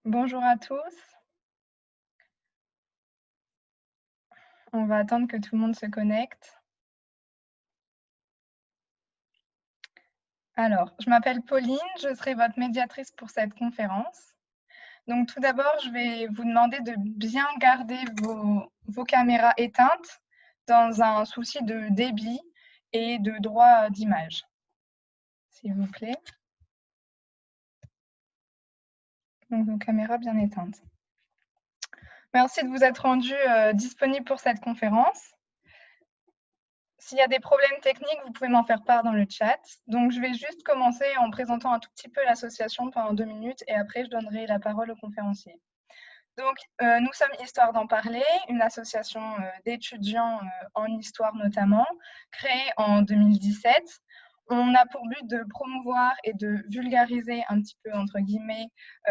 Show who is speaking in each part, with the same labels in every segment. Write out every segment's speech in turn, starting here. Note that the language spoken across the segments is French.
Speaker 1: Bonjour à tous. On va attendre que tout le monde se connecte. Alors, je m'appelle Pauline, je serai votre médiatrice pour cette conférence. Donc, tout d'abord, je vais vous demander de bien garder vos caméras éteintes dans un souci de débit et de droit d'image, s'il vous plaît. Donc, vos caméras bien éteintes. Merci de vous être rendu disponible pour cette conférence. S'il y a des problèmes techniques, vous pouvez m'en faire part dans le chat. Donc, je vais juste commencer en présentant un tout petit peu l'association pendant 2 minutes et après, je donnerai la parole au conférencier. Donc, nous sommes Histoire d'en parler, une association d'étudiants en histoire notamment, créée en 2017. On a pour but de promouvoir et de vulgariser un petit peu, entre guillemets,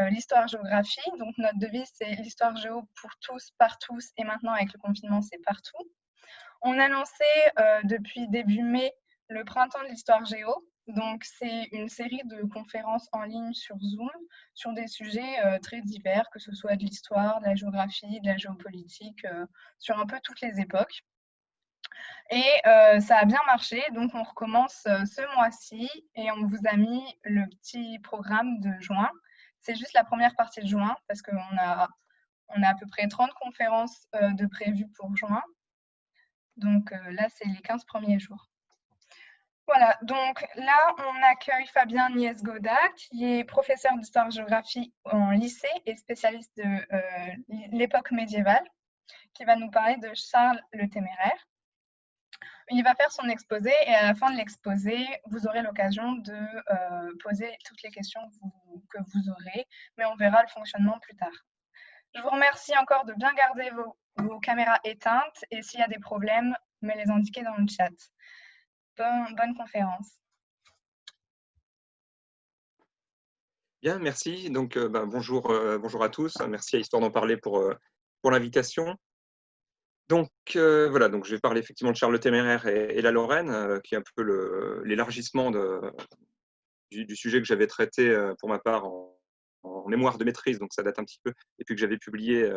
Speaker 1: l'histoire-géographie. Donc, notre devise, c'est l'histoire géo pour tous, par tous, et maintenant, avec le confinement, c'est partout. On a lancé depuis début mai le Printemps de l'Histoire Géo. Donc, c'est une série de conférences en ligne sur Zoom sur des sujets très divers, que ce soit de l'histoire, de la géographie, de la géopolitique, sur un peu toutes les époques. Et ça a bien marché, donc on recommence ce mois-ci et on vous a mis le petit programme de juin. C'est juste la première partie de juin parce qu'on a à peu près 30 conférences de prévues pour juin. Donc là, c'est les 15 premiers jours. Voilà, donc là, on accueille Fabien Niès-Goda, qui est professeur d'histoire-géographie en lycée et spécialiste de l'époque médiévale, qui va nous parler de Charles le Téméraire. Il va faire son exposé et à la fin de l'exposé, vous aurez l'occasion de poser toutes les questions que vous aurez, mais on verra le fonctionnement plus tard. Je vous remercie encore de bien garder vos caméras éteintes et s'il y a des problèmes, me les indiquer dans le chat. Bonne conférence.
Speaker 2: Bien, merci. Donc, bonjour à tous. Merci à Histoire d'en parler pour l'invitation. Donc, voilà, donc je vais parler effectivement de Charles le Téméraire et la Lorraine, qui est un peu l'élargissement du sujet que j'avais traité pour ma part en mémoire de maîtrise, donc ça date un petit peu, et puis que j'avais publié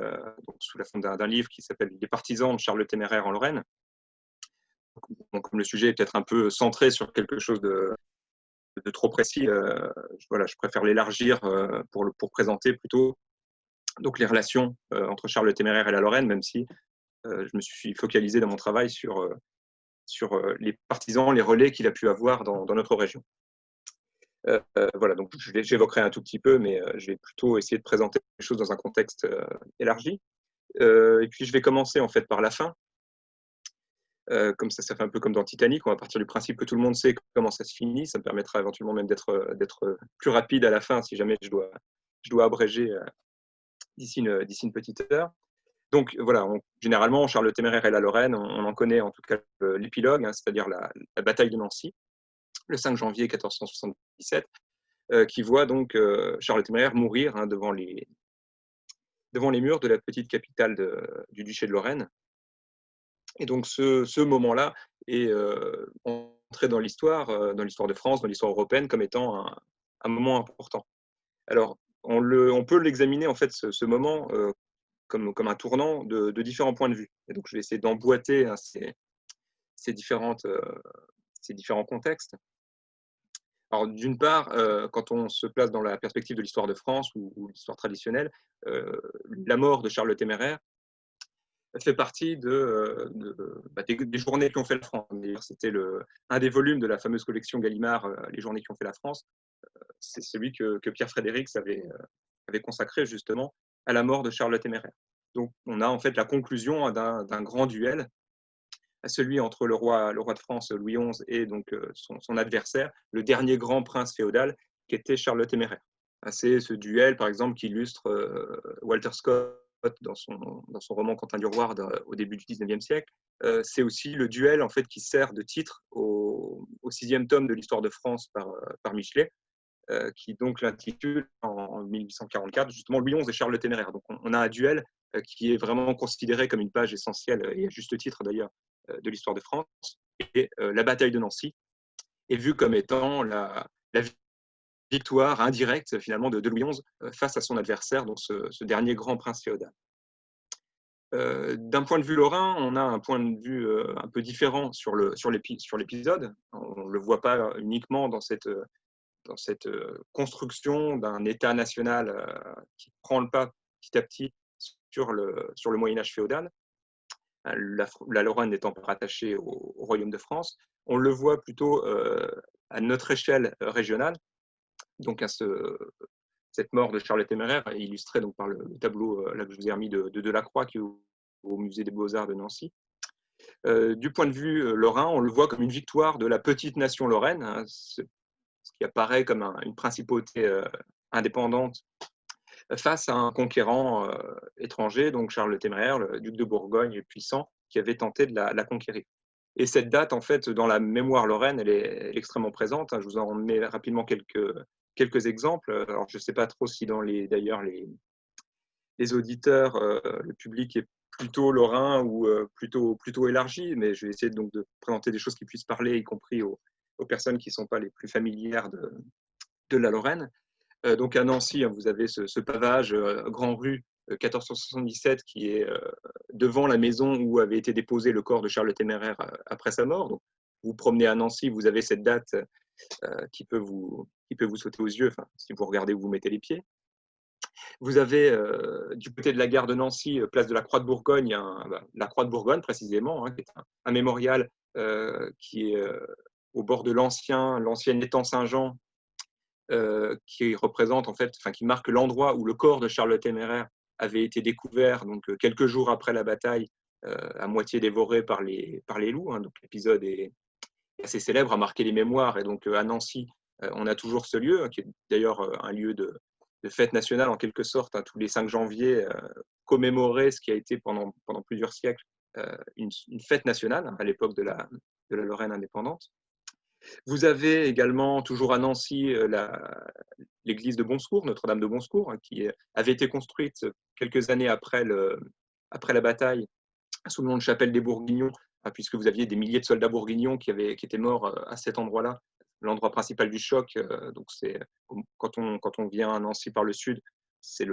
Speaker 2: donc, sous la forme d'un livre qui s'appelle Les partisans de Charles le Téméraire en Lorraine. Donc, comme le sujet est peut-être un peu centré sur quelque chose de trop précis, voilà, je préfère l'élargir pour présenter plutôt donc les relations entre Charles le Téméraire et la Lorraine, même si je me suis focalisé dans mon travail sur les partisans, les relais qu'il a pu avoir dans notre région. Voilà, donc j'évoquerai un tout petit peu, mais je vais plutôt essayer de présenter les choses dans un contexte élargi. Et puis je vais commencer en fait par la fin. Comme ça fait un peu comme dans Titanic, on va partir du principe que tout le monde sait comment ça se finit. Ça me permettra éventuellement même d'être plus rapide à la fin si jamais je dois abréger d'ici une petite heure. Donc voilà, généralement, Charles le Téméraire et la Lorraine, on en connaît en tout cas l'épilogue, hein, c'est-à-dire la bataille de Nancy, le 5 janvier 1477, qui voit donc Charles le Téméraire mourir hein, devant les murs de la petite capitale du duché de Lorraine. Et donc ce moment-là est entré dans l'histoire de France, dans l'histoire européenne, comme étant un moment important. Alors, on peut l'examiner en fait ce moment comme un tournant de différents points de vue. Et donc, je vais essayer d'emboîter hein, ces différents contextes. Alors, d'une part, quand on se place dans la perspective de l'histoire de France ou l'histoire traditionnelle, la mort de Charles le Téméraire fait partie des journées qui ont fait la France. D'ailleurs, c'était un des volumes de la fameuse collection Gallimard, Les journées qui ont fait la France. C'est celui que Pierre Frédéric avait consacré justement à la mort de Charles le Téméraire. Donc, on a en fait la conclusion d'un grand duel, celui entre le roi de France Louis XI et donc son adversaire, le dernier grand prince féodal, qui était Charles le Téméraire. C'est ce duel, par exemple, qui illustre Walter Scott dans son roman Quentin Durward au début du XIXe siècle. C'est aussi le duel en fait qui sert de titre au 6e tome de l'histoire de France par Michelet, qui donc l'intitule en 1844 justement Louis XI et Charles le Téméraire. Donc on a un duel qui est vraiment considéré comme une page essentielle, et à juste titre d'ailleurs, de l'histoire de France. Et la bataille de Nancy est vue comme étant la victoire indirecte finalement de Louis XI face à son adversaire, donc ce dernier grand prince féodal. D'un point de vue lorrain, on a un point de vue un peu différent sur l'épisode. On ne le voit pas uniquement dans cette construction d'un État national qui prend le pas petit à petit sur le Moyen-Âge féodal, la Lorraine n'étant pas rattachée au Royaume de France. On le voit plutôt à notre échelle régionale, donc cette mort de Charles le Téméraire est illustrée donc par le tableau là, que je vous ai remis de Delacroix, qui est au Musée des Beaux-Arts de Nancy. Du point de vue lorrain, on le voit comme une victoire de la petite nation lorraine, hein, ce qui apparaît comme une principauté indépendante face à un conquérant étranger, donc Charles le Téméraire, le duc de Bourgogne puissant, qui avait tenté de la conquérir. Et cette date, en fait, dans la mémoire lorraine, elle est extrêmement présente. Je vous en mets rapidement quelques exemples. Alors, je ne sais pas trop si d'ailleurs les auditeurs, le public est plutôt lorrain ou plutôt élargi, mais je vais essayer donc de présenter des choses qui puissent parler, y compris aux personnes qui ne sont pas les plus familières de la Lorraine. Donc à Nancy, vous avez ce pavage Grand Rue 1477 qui est devant la maison où avait été déposé le corps de Charles le Téméraire après sa mort. Donc, vous promenez à Nancy, vous avez cette date qui peut vous sauter aux yeux, si vous regardez où vous mettez les pieds. Vous avez du côté de la gare de Nancy, place de la Croix de Bourgogne, la Croix de Bourgogne précisément, qui est un mémorial qui est au bord de l'ancien étang Saint-Jean, qui représente qui marque l'endroit où le corps de Charles le Téméraire avait été découvert, donc quelques jours après la bataille, à moitié dévoré par les loups. Donc l'épisode est assez célèbre, a marqué les mémoires, et donc à Nancy, on a toujours ce lieu, qui est d'ailleurs un lieu de fête nationale en quelque sorte, tous les 5 janvier, commémorer ce qui a été pendant plusieurs siècles une fête nationale à l'époque de la Lorraine indépendante. Vous avez également, toujours à Nancy, l'église de Bonsecours, Notre-Dame de Bonsecours, qui avait été construite quelques années après la bataille sous le nom de Chapelle des Bourguignons, puisque vous aviez des milliers de soldats bourguignons qui étaient morts à cet endroit-là, l'endroit principal du choc. Donc quand on vient à Nancy par le sud, c'est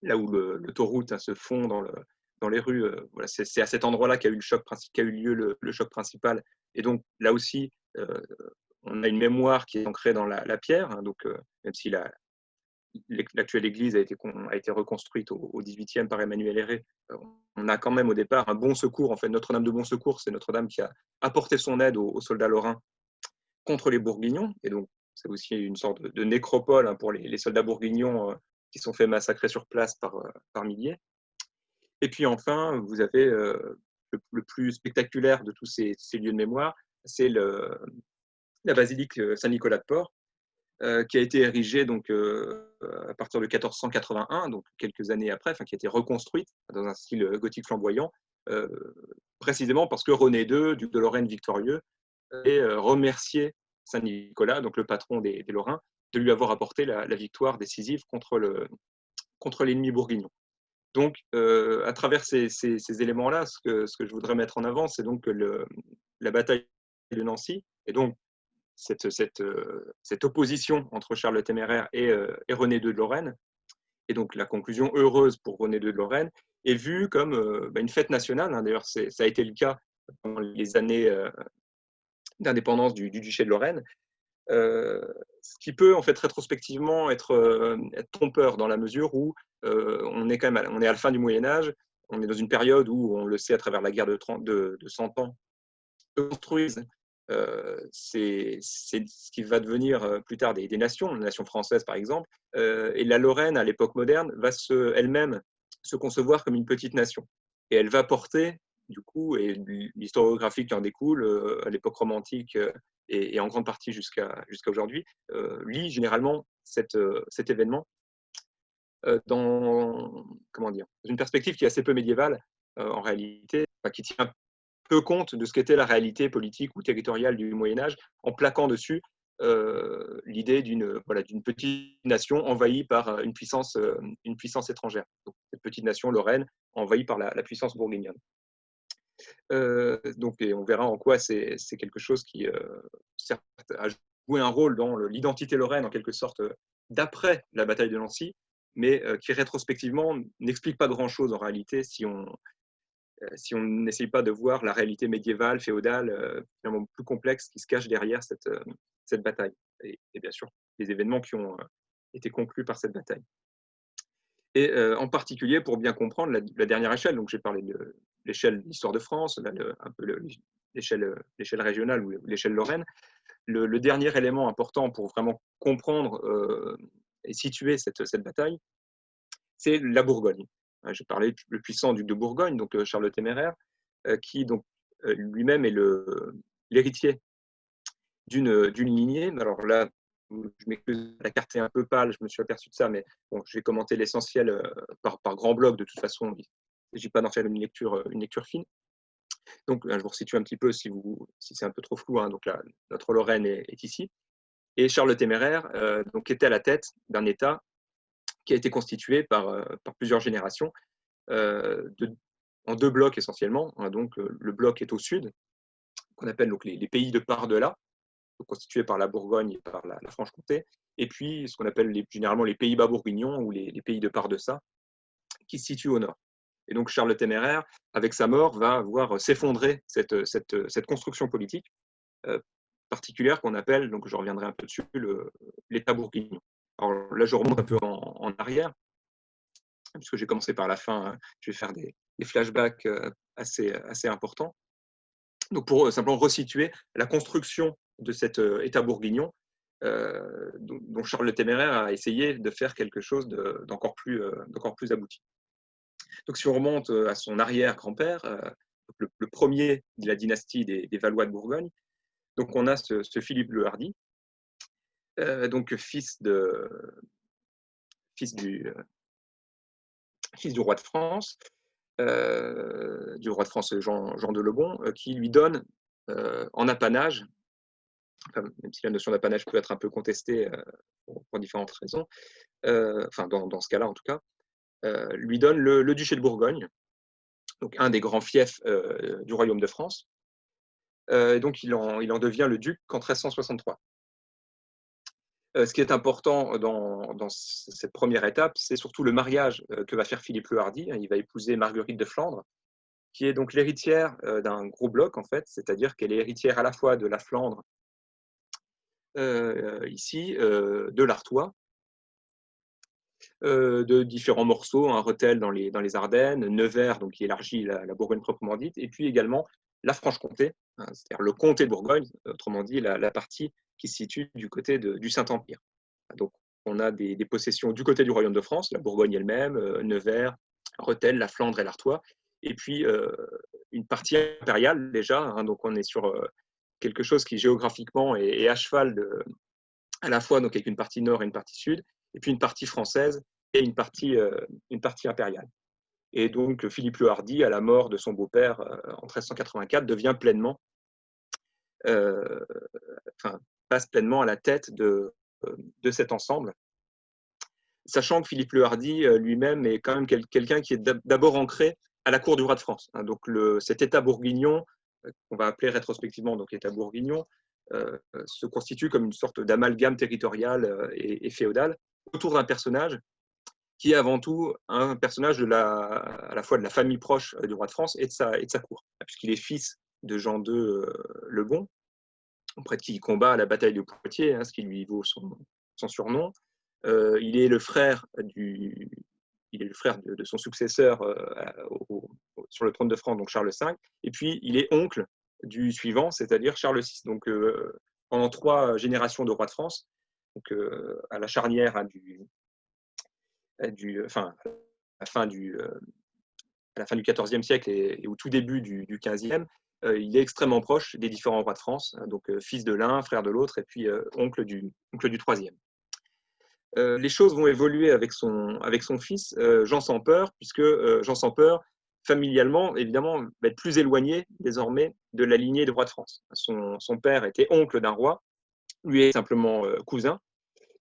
Speaker 2: là où l'autoroute se fond dans les rues. Voilà, c'est à cet endroit-là qu'a eu lieu le choc principal. Et donc là aussi, on a une mémoire qui est ancrée dans la pierre. Donc même si l'actuelle église a été reconstruite au XVIIIe par Emmanuel Héré, on a quand même au départ un bon secours. En fait, Notre-Dame de Bon Secours, c'est Notre-Dame qui a apporté son aide aux soldats lorrains contre les Bourguignons. Et donc, c'est aussi une sorte de nécropole pour les soldats bourguignons qui sont fait massacrer sur place par milliers. Et puis enfin, vous avez le plus spectaculaire de tous ces lieux de mémoire, c'est la basilique Saint-Nicolas de Port, qui a été érigée donc, à partir de 1481, donc quelques années après, qui a été reconstruite dans un style gothique flamboyant, précisément parce que René II, duc de Lorraine victorieux, avait remercié Saint-Nicolas, donc le patron des Lorrains, de lui avoir apporté la victoire décisive contre l'ennemi bourguignon. Donc, à travers ces éléments-là, ce que je voudrais mettre en avant, c'est donc que la bataille de Nancy, et donc cette opposition entre Charles le Téméraire et René II de Lorraine, et donc la conclusion heureuse pour René II de Lorraine, est vue comme une fête nationale. D'ailleurs, ça a été le cas pendant les années d'indépendance du duché de Lorraine, ce qui peut en fait rétrospectivement être trompeur, dans la mesure où on est à la fin du Moyen-Âge, on est dans une période où, on le sait à travers la guerre de 100 ans, construisent c'est ce qui va devenir plus tard des nations, la nation française par exemple, et la Lorraine à l'époque moderne va elle-même se concevoir comme une petite nation. Et elle va porter, du coup, et l'historiographie qui en découle, à l'époque romantique et en grande partie jusqu'à aujourd'hui, lie généralement cet événement dans une perspective qui est assez peu médiévale en réalité, qui tient peu compte de ce qu'était la réalité politique ou territoriale du Moyen-Âge, en plaquant dessus l'idée d'une petite nation envahie par une puissance étrangère. Donc, cette petite nation lorraine envahie par la puissance bourguignonne. Donc, et on verra en quoi c'est quelque chose qui, certes, joué un rôle dans l'identité lorraine, en quelque sorte, d'après la bataille de Nancy, mais qui rétrospectivement n'explique pas grand-chose en réalité si on n'essaye pas de voir la réalité médiévale, féodale, finalement plus complexe qui se cache derrière cette bataille. Et bien sûr, les événements qui ont été conclus par cette bataille. Et en particulier, pour bien comprendre la dernière échelle, donc j'ai parlé de l'échelle de l'histoire de France, là, un peu l'échelle régionale ou l'échelle lorraine. Le dernier élément important pour vraiment comprendre et situer cette bataille, c'est la Bourgogne. Je parlais du puissant duc de Bourgogne, donc Charles le Téméraire, qui donc lui-même est l'héritier d'une lignée. Alors là, je m'excuse, la carte est un peu pâle, je me suis aperçu de ça, mais bon, je vais commenter l'essentiel par grand bloc. De toute façon, il ne s'agit pas d'en faire une lecture fine. Donc, je vous resitue un petit peu si c'est un peu trop flou. Hein. Donc là, notre Lorraine est ici. Et Charles le Téméraire donc, était à la tête d'un État qui a été constitué par plusieurs générations, en deux blocs essentiellement. Hein. Donc, le bloc est au sud, qu'on appelle donc, les pays de par-delà, constitués par la Bourgogne et par la Franche-Comté, et puis ce qu'on appelle généralement les Pays-Bas bourguignons ou les pays de par-deçà, qui se situent au nord. Et donc Charles le Téméraire, avec sa mort, va voir s'effondrer cette construction politique particulière qu'on appelle, donc je reviendrai un peu dessus, l'État bourguignon. Alors là, je remonte un peu en arrière, puisque j'ai commencé par la fin, hein, je vais faire des flashbacks assez importants. Donc pour simplement resituer la construction de cet État bourguignon, dont Charles le Téméraire a essayé de faire quelque chose d'encore plus abouti. Donc si on remonte à son arrière-grand-père, le premier de la dynastie des Valois de Bourgogne, donc on a ce Philippe le Hardi, donc fils du roi de France, Jean de Lebon, qui lui donne en apanage, enfin, même si la notion d'apanage peut être un peu contestée pour différentes raisons, enfin dans ce cas-là en tout cas, lui donne le duché de Bourgogne, donc un des grands fiefs du royaume de France. Donc il en devient le duc qu'en 1363. Ce qui est important dans cette première étape, c'est surtout le mariage que va faire Philippe le Hardi. Il va épouser Marguerite de Flandre, qui est donc l'héritière d'un gros bloc, en fait, c'est-à-dire qu'elle est héritière à la fois de la Flandre, ici, de l'Artois, de différents morceaux, un Rethel dans les Ardennes, Nevers, donc qui élargit la Bourgogne proprement dite, et puis également la Franche-Comté, hein, c'est-à-dire le comté de Bourgogne, autrement dit la partie qui se situe du côté du Saint-Empire. Donc on a des possessions du côté du royaume de France, la Bourgogne elle-même, Nevers, Rethel, la Flandre et l'Artois, et puis une partie impériale déjà, hein, donc on est sur quelque chose qui géographiquement est à cheval à la fois donc avec une partie nord et une partie sud, et puis une partie française et une partie impériale. Et donc Philippe le Hardi, à la mort de son beau-père en 1384, devient pleinement, passe pleinement à la tête de cet ensemble, sachant que Philippe le Hardi lui-même est quand même quelqu'un qui est d'abord ancré à la cour du roi de France. Hein. Donc cet État bourguignon, qu'on va appeler rétrospectivement donc État bourguignon, se constitue comme une sorte d'amalgame territorial et féodal autour d'un personnage qui est avant tout un personnage à la fois de la famille proche du roi de France et de sa cour, puisqu'il est fils de Jean II le Bon, auprès de qui il combat à la bataille de Poitiers, hein, ce qui lui vaut son surnom. Il est le frère de son successeur sur le trône de France, donc Charles V, et puis il est oncle du suivant, c'est-à-dire Charles VI. Donc pendant 3 générations de rois de France, donc à la charnière à la fin du XIVe siècle et au tout début du XVe, il est extrêmement proche des différents rois de France, donc fils de l'un, frère de l'autre, et puis oncle du troisième. Les choses vont évoluer avec son fils, Jean sans peur, puisque Jean sans peur, familialement, évidemment, va être plus éloigné désormais de la lignée des rois de France. Son père était oncle d'un roi, lui est simplement cousin,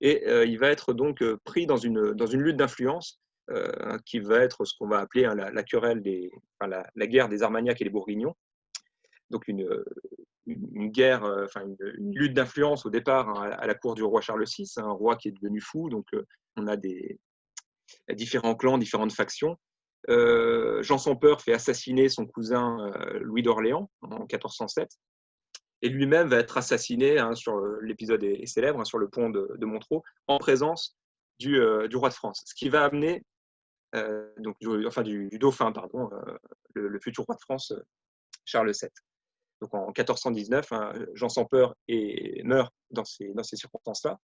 Speaker 2: et il va être donc pris dans une lutte d'influence qui va être ce qu'on va appeler hein, la querelle la guerre des Armagnacs et des Bourguignons. Donc une guerre, enfin une lutte d'influence au départ hein, à la cour du roi Charles VI, un roi qui est devenu fou, donc on a différents clans, différentes factions. Jean sans peur fait assassiner son cousin Louis d'Orléans en 1407, et lui-même va être assassiné, hein, sur l'épisode est célèbre, hein, sur le pont de Montreux, en présence du roi de France. Ce qui va amener, donc, du dauphin, pardon, le futur roi de France, Charles VII. Donc en 1419, hein, Jean sans peur meurt dans ces circonstances-là.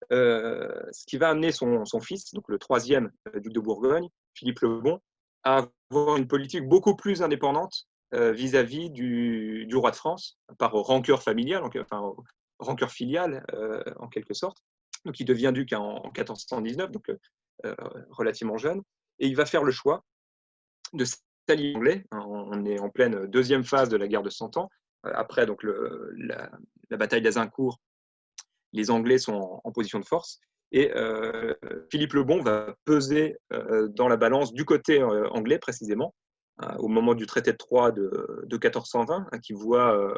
Speaker 2: Ce qui va amener son fils, donc le troisième duc de Bourgogne, Philippe le Bon, à avoir une politique beaucoup plus indépendante vis-à-vis du roi de France, par rancœur familiale, enfin rancœur filiale en quelque sorte. Donc il devient duc en 1419, donc relativement jeune, et il va faire le choix de s'allier anglais. On est en pleine deuxième phase de la guerre de 100 ans. Après donc la bataille d'Azincourt, les Anglais sont en position de force. Et Philippe le Bon va peser dans la balance du côté anglais précisément, au moment du traité de Troyes de 1420, hein, qui voit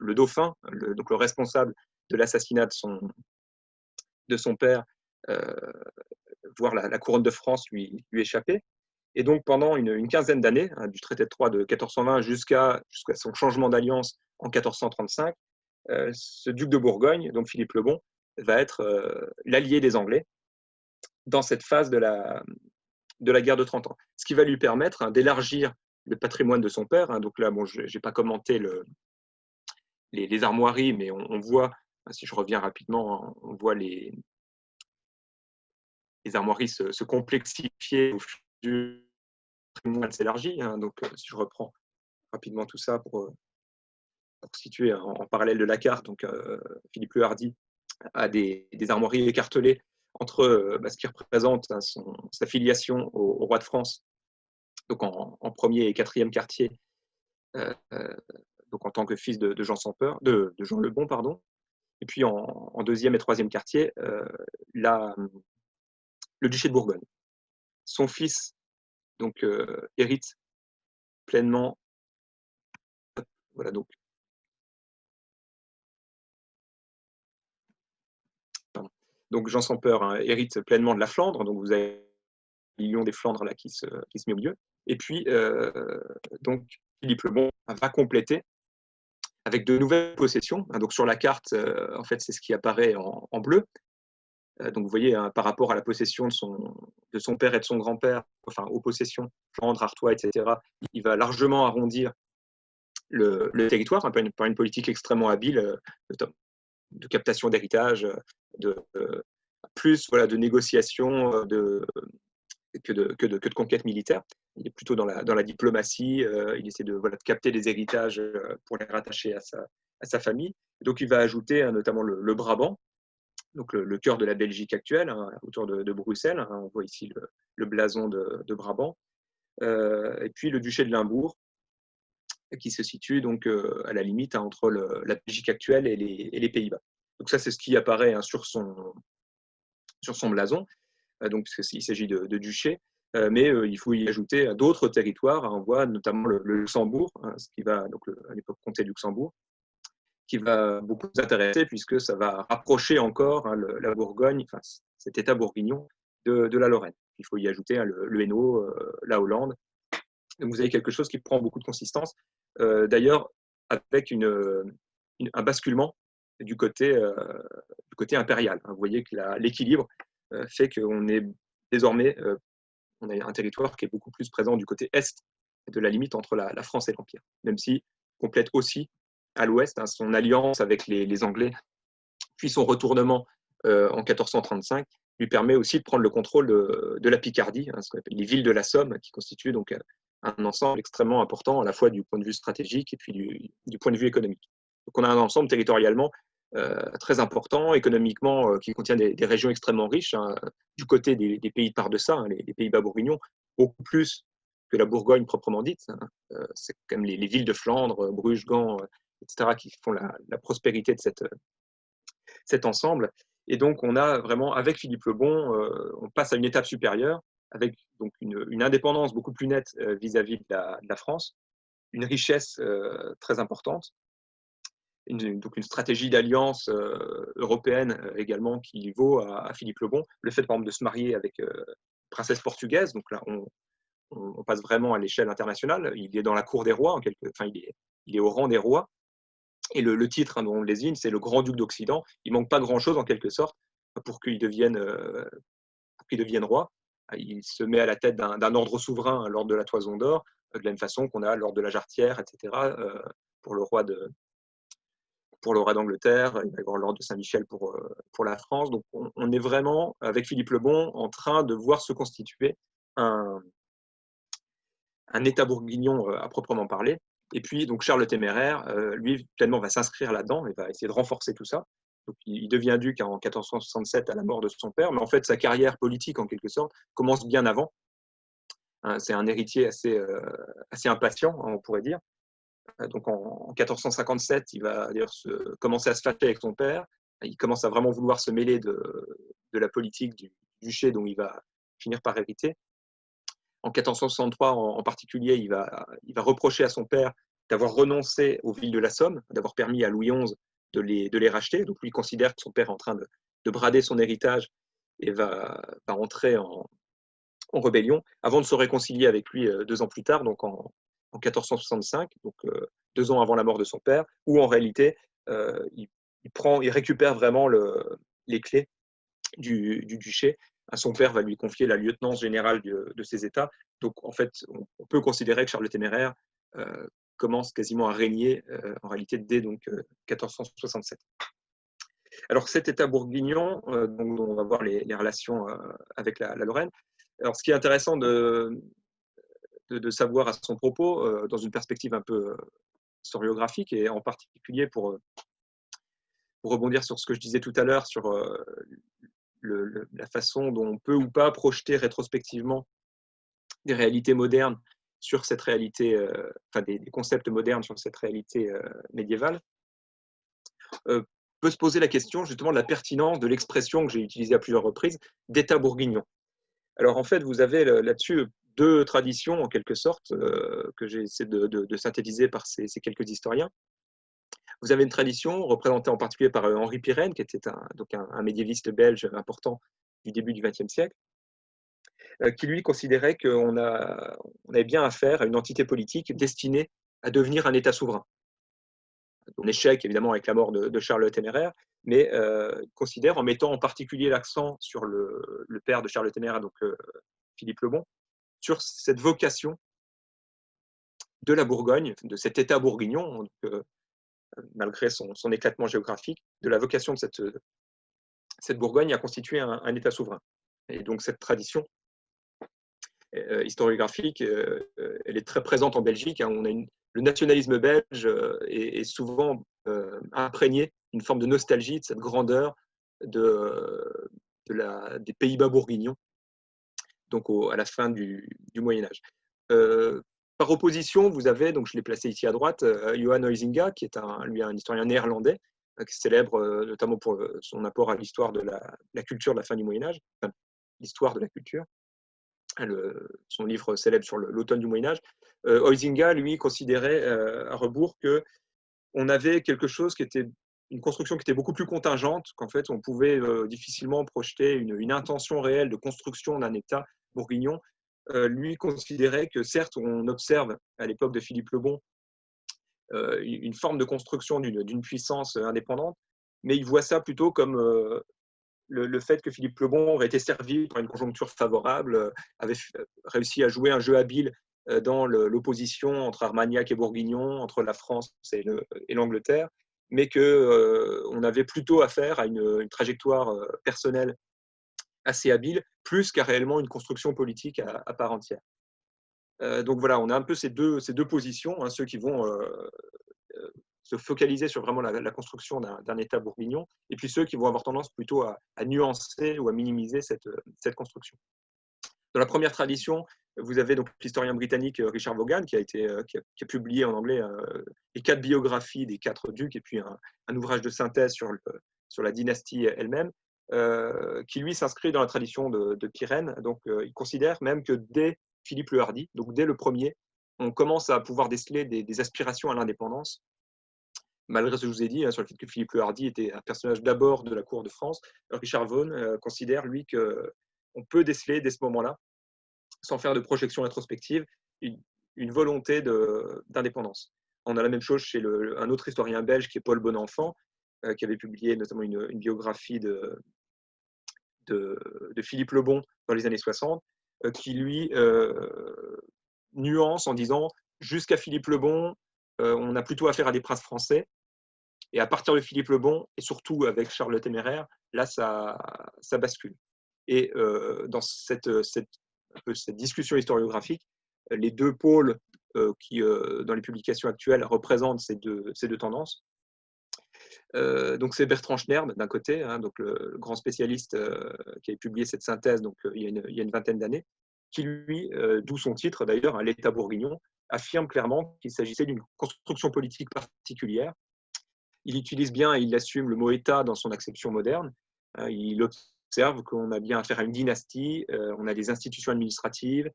Speaker 2: le dauphin, donc le responsable de l'assassinat de son père, voir la couronne de France lui échapper. Et donc pendant une quinzaine d'années, hein, du traité de Troyes de 1420 jusqu'à son changement d'alliance en 1435, ce duc de Bourgogne, donc Philippe le Bon, va être l'allié des Anglais dans cette phase de la guerre de 30 ans. Ce qui va lui permettre hein, d'élargir le patrimoine de son père. Hein. Donc là, bon, je n'ai pas commenté les armoiries, mais on voit, si je reviens rapidement, on voit les armoiries se complexifier au fur et à mesure que le patrimoine s'élargit. Hein. Donc si je reprends rapidement tout ça pour situer en parallèle de la carte, donc Philippe le Hardi a des armoiries écartelées entre ce qui représente hein, sa filiation au roi de France, donc en premier et quatrième quartier, donc en tant que fils de Jean sans peur, de Jean le Bon, pardon, et puis en deuxième et troisième quartier, le duché de Bourgogne. Son fils donc hérite pleinement, voilà donc. Pardon. Donc Jean sans peur hein, hérite pleinement de la Flandre, donc vous avez le million des Flandres là qui se met au milieu. Et puis donc Philippe le Bon va compléter avec de nouvelles possessions. Donc sur la carte, en fait, c'est ce qui apparaît en bleu. Donc vous voyez, hein, par rapport à la possession de son père et de son grand-père, enfin aux possessions, Flandre, Artois, etc., il va largement arrondir le territoire hein, par une politique extrêmement habile de captation d'héritage, plus voilà, de négociation que de conquête militaire. Il est plutôt dans la diplomatie, il essaie de capter des héritages pour les rattacher à sa famille. Donc il va ajouter notamment le Brabant, donc le cœur de la Belgique actuelle, hein, autour de Bruxelles. Hein, on voit ici le blason de Brabant. Et puis le duché de Limbourg, qui se situe donc à la limite hein, entre la Belgique actuelle et les Pays-Bas. Donc ça, c'est ce qui apparaît hein, sur son blason, donc il s'agit de duché. Mais il faut y ajouter d'autres territoires. Hein, on voit notamment le Luxembourg, hein, ce qui va, donc à l'époque comté de Luxembourg, qui va beaucoup nous intéresser puisque ça va rapprocher encore hein, la Bourgogne, enfin, cet État bourguignon, de la Lorraine. Il faut y ajouter hein, le Hainaut, la Hollande. Donc vous avez quelque chose qui prend beaucoup de consistance. D'ailleurs, avec un basculement du côté impérial. Hein. Vous voyez que l'équilibre fait qu'on est désormais on a un territoire qui est beaucoup plus présent du côté est de la limite entre la France et l'Empire, même si complète aussi à l'ouest hein, son alliance avec les Anglais, puis son retournement en 1435 lui permet aussi de prendre le contrôle de la Picardie, hein, ce qu'on appelle les villes de la Somme, qui constituent donc un ensemble extrêmement important à la fois du point de vue stratégique et puis du point de vue économique. Donc on a un ensemble territorialement très important, économiquement, qui contient des régions extrêmement riches, hein, du côté des pays de par-deçà, hein, les Pays-Bas bourguignons, beaucoup plus que la Bourgogne proprement dite. Hein. C'est comme les villes de Flandre, Bruges, Gand, etc., qui font la prospérité de cet ensemble. Et donc, on a vraiment, avec Philippe le Bon, on passe à une étape supérieure, avec donc une indépendance beaucoup plus nette vis-à-vis de la France, une richesse très importante, donc une stratégie d'alliance européenne également qui vaut à Philippe le Bon. Le fait, par exemple, de se marier avec princesse portugaise, donc là, on passe vraiment à l'échelle internationale. Il est dans la cour des rois, enfin, il est au rang des rois. Et le titre, hein, dont on le désigne, c'est le grand-duc d'Occident. Il manque pas grand-chose, en quelque sorte, pour qu'il devienne roi. Il se met à la tête d'un ordre souverain lors de la Toison d'Or, de la même façon qu'on a lors de la Jarretière, etc., pour le roi d'Angleterre, il va y avoir l'ordre de Saint-Michel pour la France. Donc on est vraiment, avec Philippe le Bon, en train de voir se constituer un État bourguignon à proprement parler. Et puis, donc Charles le Téméraire, lui, pleinement, va s'inscrire là-dedans et va essayer de renforcer tout ça. Donc, il devient duc en 1467 à la mort de son père, mais en fait, sa carrière politique, en quelque sorte, commence bien avant. C'est un héritier assez impatient, on pourrait dire. Donc, en 1457, il va d'ailleurs commencer à se fâcher avec son père. Il commence à vraiment vouloir se mêler de la politique du duché dont il va finir par hériter. En 1463, en particulier, il va reprocher à son père d'avoir renoncé aux villes de la Somme, d'avoir permis à Louis XI de les racheter. Donc, lui, il considère que son père est en train de brader son héritage et va entrer en rébellion, avant de se réconcilier avec lui 2 ans plus tard, donc en 1465, donc 2 ans avant la mort de son père, où en réalité, il récupère vraiment les clés du duché. Son père va lui confier la lieutenance générale de ses États. Donc, en fait, on peut considérer que Charles le Téméraire commence quasiment à régner, en réalité, dès 1467. Alors, cet État bourguignon, dont on va voir les relations avec la Lorraine. Alors, ce qui est intéressant de savoir à son propos, dans une perspective un peu historiographique, et en particulier pour rebondir sur ce que je disais tout à l'heure, sur la façon dont on peut ou pas projeter rétrospectivement des réalités modernes sur cette réalité, enfin des concepts modernes sur cette réalité médiévale, peut se poser la question justement de la pertinence de l'expression que j'ai utilisée à plusieurs reprises d'État bourguignon. Alors en fait, vous avez là-dessus 2 traditions en quelque sorte que j'ai essayé de synthétiser par ces quelques historiens. Vous avez une tradition représentée en particulier par Henri Pirenne, qui était un médiéviste belge important du début du XXe siècle, qui lui considérait qu'on avait bien affaire à une entité politique destinée à devenir un État souverain. Un échec évidemment avec la mort de Charles le Téméraire, mais il considère, en mettant en particulier l'accent sur le père de Charles le Téméraire, donc Philippe le Bon, sur cette vocation de la Bourgogne, de cet État bourguignon, malgré son éclatement géographique, de la vocation de cette Bourgogne à constituer un État souverain. Et donc cette tradition historiographique, elle est très présente en Belgique. On a le nationalisme belge est souvent imprégné d'une forme de nostalgie de cette grandeur des Pays-Bas bourguignons, donc à la fin du Moyen-Âge. Par opposition, vous avez, donc je l'ai placé ici à droite, Johan Huizinga, qui est lui un historien néerlandais, qui est célèbre notamment pour son apport à l'histoire de la culture de la fin du Moyen-Âge, enfin, l'histoire de la culture, son livre célèbre sur l'automne du Moyen-Âge. Huizinga, lui, considérait à rebours qu'on avait quelque chose qui était une construction qui était beaucoup plus contingente, qu'en fait on pouvait difficilement projeter une intention réelle de construction d'un État bourguignon. Lui considérait que certes on observe à l'époque de Philippe le Bon une forme de construction d'une puissance indépendante, mais il voit ça plutôt comme le fait que Philippe le Bon aurait été servi par une conjoncture favorable, avait réussi à jouer un jeu habile dans l'opposition entre Armagnac et Bourguignon, entre la France et l'Angleterre, mais qu'on avait plutôt affaire à une trajectoire personnelle assez habile, plus qu'à réellement une construction politique à part entière. Donc voilà, on a un peu ces deux positions, hein, ceux qui vont se focaliser sur vraiment la construction d'un État bourguignon, et puis ceux qui vont avoir tendance plutôt à nuancer ou à minimiser cette construction. Dans la première tradition, vous avez donc l'historien britannique Richard Vaughan qui a publié en anglais les 4 biographies des 4 ducs, et puis un ouvrage de synthèse sur la dynastie elle-même, qui lui s'inscrit dans la tradition de Pirenne. Donc il considère même que dès Philippe le Hardi, donc dès le premier, on commence à pouvoir déceler des aspirations à l'indépendance, malgré ce que je vous ai dit, sur le fait que Philippe le Hardi était un personnage d'abord de la cour de France. Richard Vaughan considère, lui, qu'on peut déceler dès ce moment-là, sans faire de projection rétrospective, une volonté d'indépendance. On a la même chose chez un autre historien belge qui est Paul Bonenfant, qui avait publié notamment une biographie de Philippe le Bon dans les années 60, qui lui nuance en disant jusqu'à Philippe le Bon, on a plutôt affaire à des princes français, et à partir de Philippe le Bon, et surtout avec Charles le Téméraire, là, ça bascule. Et dans cette discussion historiographique, les deux pôles qui, dans les publications actuelles, représentent ces deux tendances. Donc c'est Bertrand Schnerb d'un côté, donc le grand spécialiste qui a publié cette synthèse donc, il y a une vingtaine d'années, qui lui, d'où son titre d'ailleurs, l'État bourguignon, affirme clairement qu'il s'agissait d'une construction politique particulière. Il utilise bien et il assume le mot État dans son acception moderne. Il observe qu'on a bien affaire à une dynastie, on a des institutions administratives,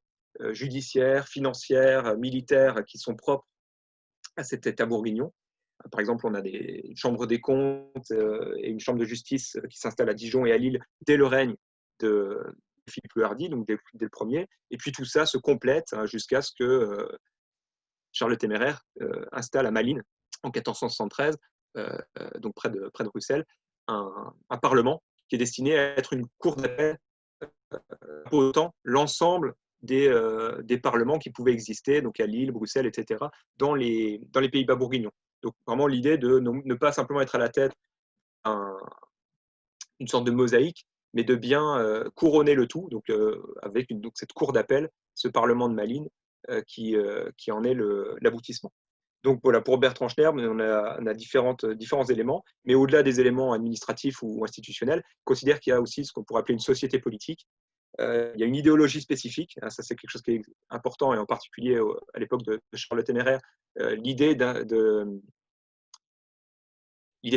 Speaker 2: judiciaires, financières, militaires qui sont propres à cet État bourguignon. Par exemple, on a une chambre des comptes et une chambre de justice qui s'installe à Dijon et à Lille dès le règne de Philippe le Hardi, donc dès le premier. Et puis tout ça se complète jusqu'à ce que Charles le Téméraire installe à Malines en 1473, donc près de Bruxelles, un parlement qui est destiné à être une cour d'appel pour autant l'ensemble des parlements qui pouvaient exister, donc à Lille, Bruxelles, etc., dans les Pays-Bas bourguignons. Donc vraiment l'idée de ne pas simplement être à la tête une sorte de mosaïque, mais de bien couronner le tout, donc avec cette cour d'appel, ce parlement de Malines, qui en est l'aboutissement. Donc voilà, pour Bertrand Schnerb, on a différents éléments, mais au-delà des éléments administratifs ou institutionnels, on considère qu'il y a aussi ce qu'on pourrait appeler une société politique. Il y a une idéologie spécifique, ça c'est quelque chose qui est important, et en particulier à l'époque de Charles le Téméraire, l'idée de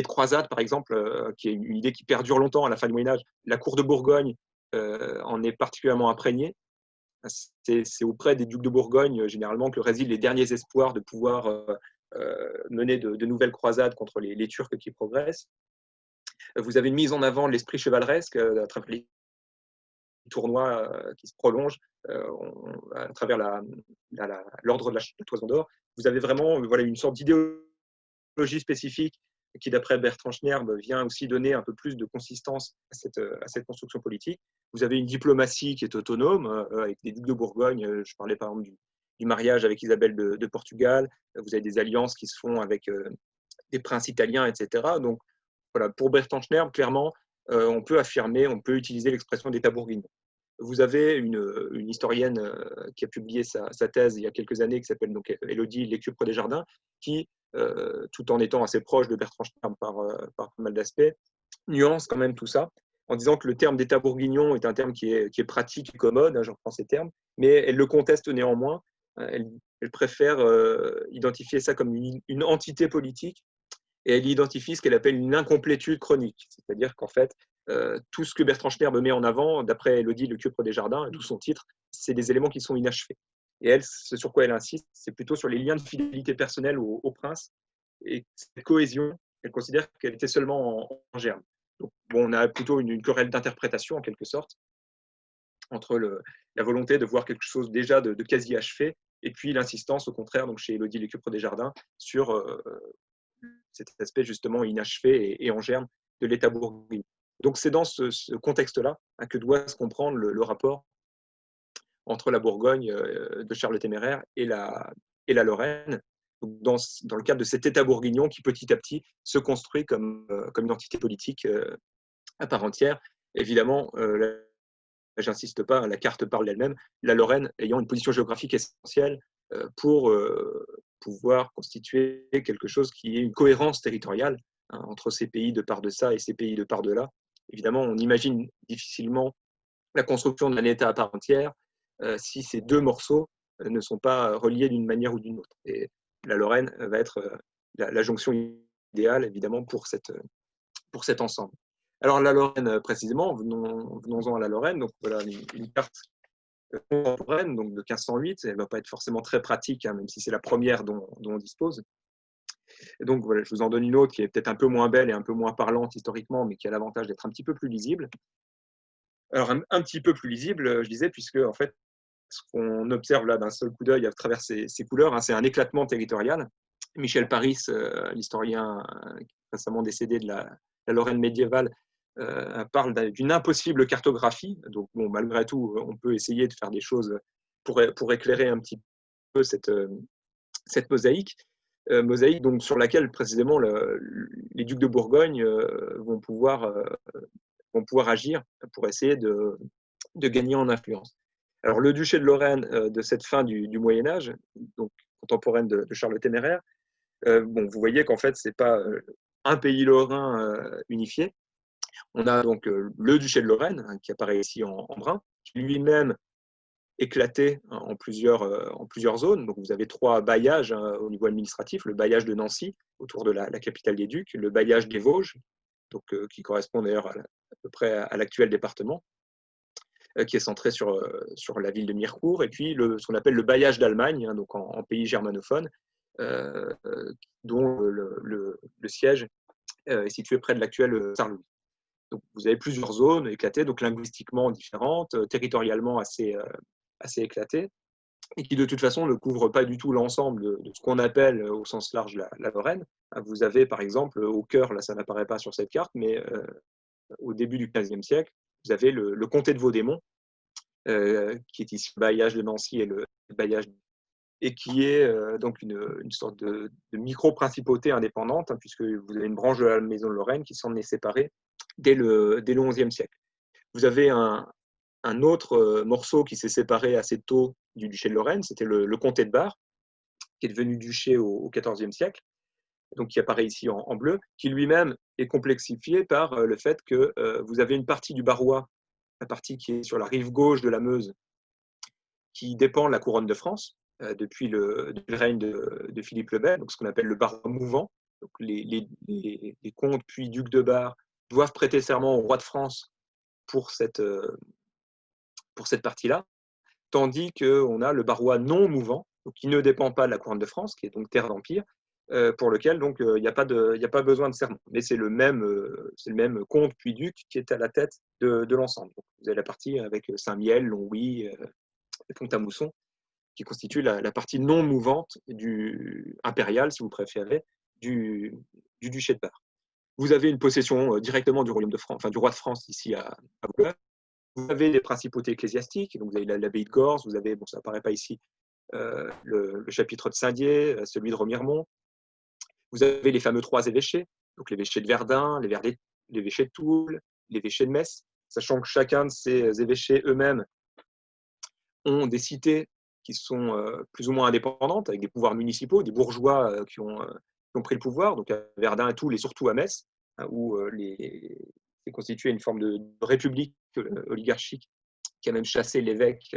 Speaker 2: croisade, par exemple, qui est une idée qui perdure longtemps à la fin du Moyen-Âge. La cour de Bourgogne en est particulièrement imprégnée. C'est auprès des ducs de Bourgogne, généralement, que résident les derniers espoirs de pouvoir mener de nouvelles croisades contre les Turcs qui progressent. Vous avez une mise en avant de l'esprit chevaleresque à travers les tournois qui se prolongent à travers l'ordre de la Toison d'Or. Vous avez vraiment une sorte d'idéologie spécifique qui, d'après Bertrand Schnerb, vient aussi donner un peu plus de consistance à cette construction politique. Vous avez une diplomatie qui est autonome, avec les ducs de Bourgogne. Je parlais par exemple du mariage avec Isabelle de Portugal. Vous avez des alliances qui se font avec des princes italiens, etc. Donc, voilà, pour Bertrand Schnerb, clairement, on peut affirmer, on peut utiliser l'expression d'État bourguignon. Vous avez une historienne qui a publié sa thèse il y a quelques années, qui s'appelle donc Élodie Lécupre Desjardins, qui, tout en étant assez proche de Bertrand Schnerb par pas mal d'aspects, nuance quand même tout ça, en disant que le terme d'État bourguignon est un terme qui est pratique et commode, je reprends ces termes, mais elle le conteste néanmoins. Elle préfère identifier ça comme une entité politique, et elle identifie ce qu'elle appelle une incomplétude chronique. C'est-à-dire qu'en fait, tout ce que Bertrand Schnerb met en avant, d'après Élodie Lécupre Desjardins, d'où son titre, c'est des éléments qui sont inachevés. Et elle, ce sur quoi elle insiste, c'est plutôt sur les liens de fidélité personnelle au prince, et cette cohésion, elle considère qu'elle était seulement en germe. Donc, bon, on a plutôt une querelle d'interprétation, en quelque sorte, entre la volonté de voir quelque chose déjà de quasi achevé, et puis l'insistance, au contraire, donc chez Élodie Lécupre Desjardins, sur cet aspect justement inachevé et en germe de l'État bourguignon. Donc c'est dans ce contexte-là que doit se comprendre le rapport entre la Bourgogne de Charles le Téméraire et la Lorraine, dans le cadre de cet État bourguignon qui petit à petit se construit comme une entité politique à part entière. Évidemment, j'insiste pas, la carte parle d'elle-même, la Lorraine ayant une position géographique essentielle pour pouvoir constituer quelque chose qui ait une cohérence territoriale entre ces pays de par de ça et ces pays de par de là. Évidemment, on imagine difficilement la construction d'un État à part entière si ces deux morceaux ne sont pas reliés d'une manière ou d'une autre. Et la Lorraine va être la jonction idéale, évidemment, pour cet ensemble. Alors la Lorraine, précisément, venons-en à la Lorraine. Donc voilà une carte contemporaine, donc de 1508. Elle ne va pas être forcément très pratique, hein, même si c'est la première dont on dispose. Et donc voilà, je vous en donne une autre qui est peut-être un peu moins belle et un peu moins parlante historiquement, mais qui a l'avantage d'être un petit peu plus lisible. Alors un petit peu plus lisible, je disais, puisque en fait, ce qu'on observe là d'un seul coup d'œil à travers ces couleurs, hein, c'est un éclatement territorial. Michel Paris, l'historien récemment décédé de la Lorraine médiévale, parle d'une impossible cartographie. Donc, bon, malgré tout, on peut essayer de faire des choses pour éclairer un petit peu cette mosaïque. Mosaïque donc, sur laquelle précisément les ducs de Bourgogne vont pouvoir agir pour essayer de gagner en influence. Alors, le duché de Lorraine de cette fin du Moyen Âge, donc contemporaine de Charles le Téméraire, bon, vous voyez qu'en fait, ce n'est pas un pays lorrain unifié. On a donc le duché de Lorraine, hein, qui apparaît ici en brun, qui lui-même éclaté en plusieurs zones. Donc, vous avez 3 bailliages hein, au niveau administratif. Le bailliage de Nancy, autour de la capitale des Ducs, le bailliage des Vosges, donc, qui correspond d'ailleurs à peu près à l'actuel département, qui est centré sur la ville de Mirecourt, et puis ce qu'on appelle le bailliage d'Allemagne, hein, donc en pays germanophone, dont le siège est situé près de l'actuel Saint-Louis. Donc, vous avez plusieurs zones éclatées, donc linguistiquement différentes, territorialement assez éclatées, et qui de toute façon ne couvrent pas du tout l'ensemble de ce qu'on appelle au sens large la Lorraine. Vous avez par exemple au cœur, là ça n'apparaît pas sur cette carte, mais au début du XVe siècle, vous avez le comté de Vaudémont, qui est ici le bailliage de Nancy et le bailliage, et qui est donc une sorte de micro-principauté indépendante, hein, puisque vous avez une branche de la maison de Lorraine qui s'en est séparée dès le XIe siècle. Vous avez un autre morceau qui s'est séparé assez tôt du duché de Lorraine, c'était le comté de Bar, qui est devenu duché au XIVe siècle, donc qui apparaît ici en bleu, qui lui-même est complexifié par le fait que vous avez une partie du Barrois, la partie qui est sur la rive gauche de la Meuse, qui dépend de la couronne de France, depuis le règne de Philippe le Bel, donc ce qu'on appelle le Barrois mouvant. Donc les comtes puis ducs de Bar doivent prêter serment au roi de France pour cette partie-là, tandis qu'on a le Barrois non mouvant, donc qui ne dépend pas de la couronne de France, qui est donc terre d'empire, pour lequel donc il n'y a pas besoin de serment. Mais c'est le même comte puis duc qui est à la tête de l'ensemble. Donc, vous avez la partie avec Saint-Miel, Longwy et Pont-à-Mousson, qui constitue la partie non mouvante impériale, si vous préférez, du duché de Bar. Vous avez une possession directement du royaume de France, enfin du roi de France ici à Vaucluse. Vous avez des principautés ecclésiastiques, donc vous avez l'abbaye de Gorze, vous avez, bon ça apparaît pas ici, le chapitre de Saint-Dié, celui de Remiremont. Vous avez les fameux 3 évêchés, donc l'évêché de Verdun, l'évêché de Toul, l'évêché de Metz, sachant que chacun de ces évêchés eux-mêmes ont des cités qui sont plus ou moins indépendantes, avec des pouvoirs municipaux, des bourgeois qui ont pris le pouvoir, donc à Verdun et Toul, et surtout à Metz, hein, où c'est constitué une forme de république oligarchique qui a même chassé l'évêque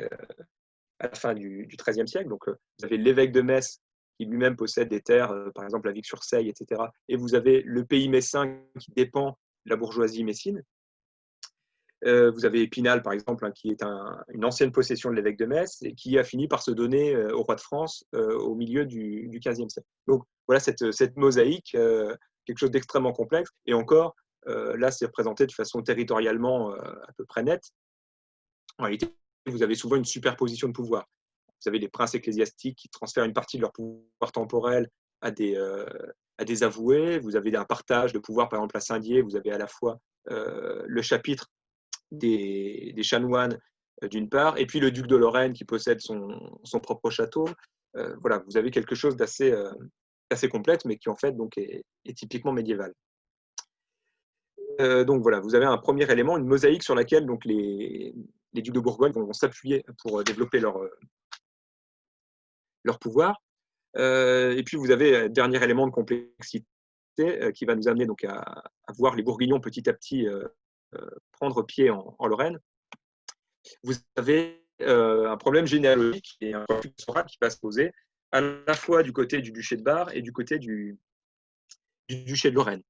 Speaker 2: à la fin du XIIIe siècle. Donc, vous avez l'évêque de Metz qui lui-même possède des terres, par exemple à Vic-sur-Seille, etc. Et vous avez le pays messin qui dépend de la bourgeoisie messine. Vous avez Épinal, par exemple, hein, qui est une ancienne possession de l'évêque de Metz et qui a fini par se donner au roi de France au milieu du XVe siècle. Donc, voilà cette mosaïque, quelque chose d'extrêmement complexe. Et encore, là, c'est représenté de façon territorialement à peu près nette. En réalité, vous avez souvent une superposition de pouvoirs. Vous avez les princes ecclésiastiques qui transfèrent une partie de leur pouvoir temporel à des avoués. Vous avez un partage de pouvoir, par exemple à Saint-Dié, vous avez à la fois le chapitre des chanoines d'une part, et puis le duc de Lorraine qui possède son propre château. Voilà, vous avez quelque chose d'assez complexe, mais qui en fait donc est typiquement médiéval. Donc voilà, vous avez un premier élément, une mosaïque sur laquelle donc les ducs de Bourgogne vont s'appuyer pour développer leur pouvoir. Et puis vous avez un dernier élément de complexité qui va nous amener donc à voir les Bourguignons petit à petit prendre pied en Lorraine. Vous avez un problème généalogique et un problème qui va se poser à la fois du côté du duché de Bar et du côté du duché de Lorraine.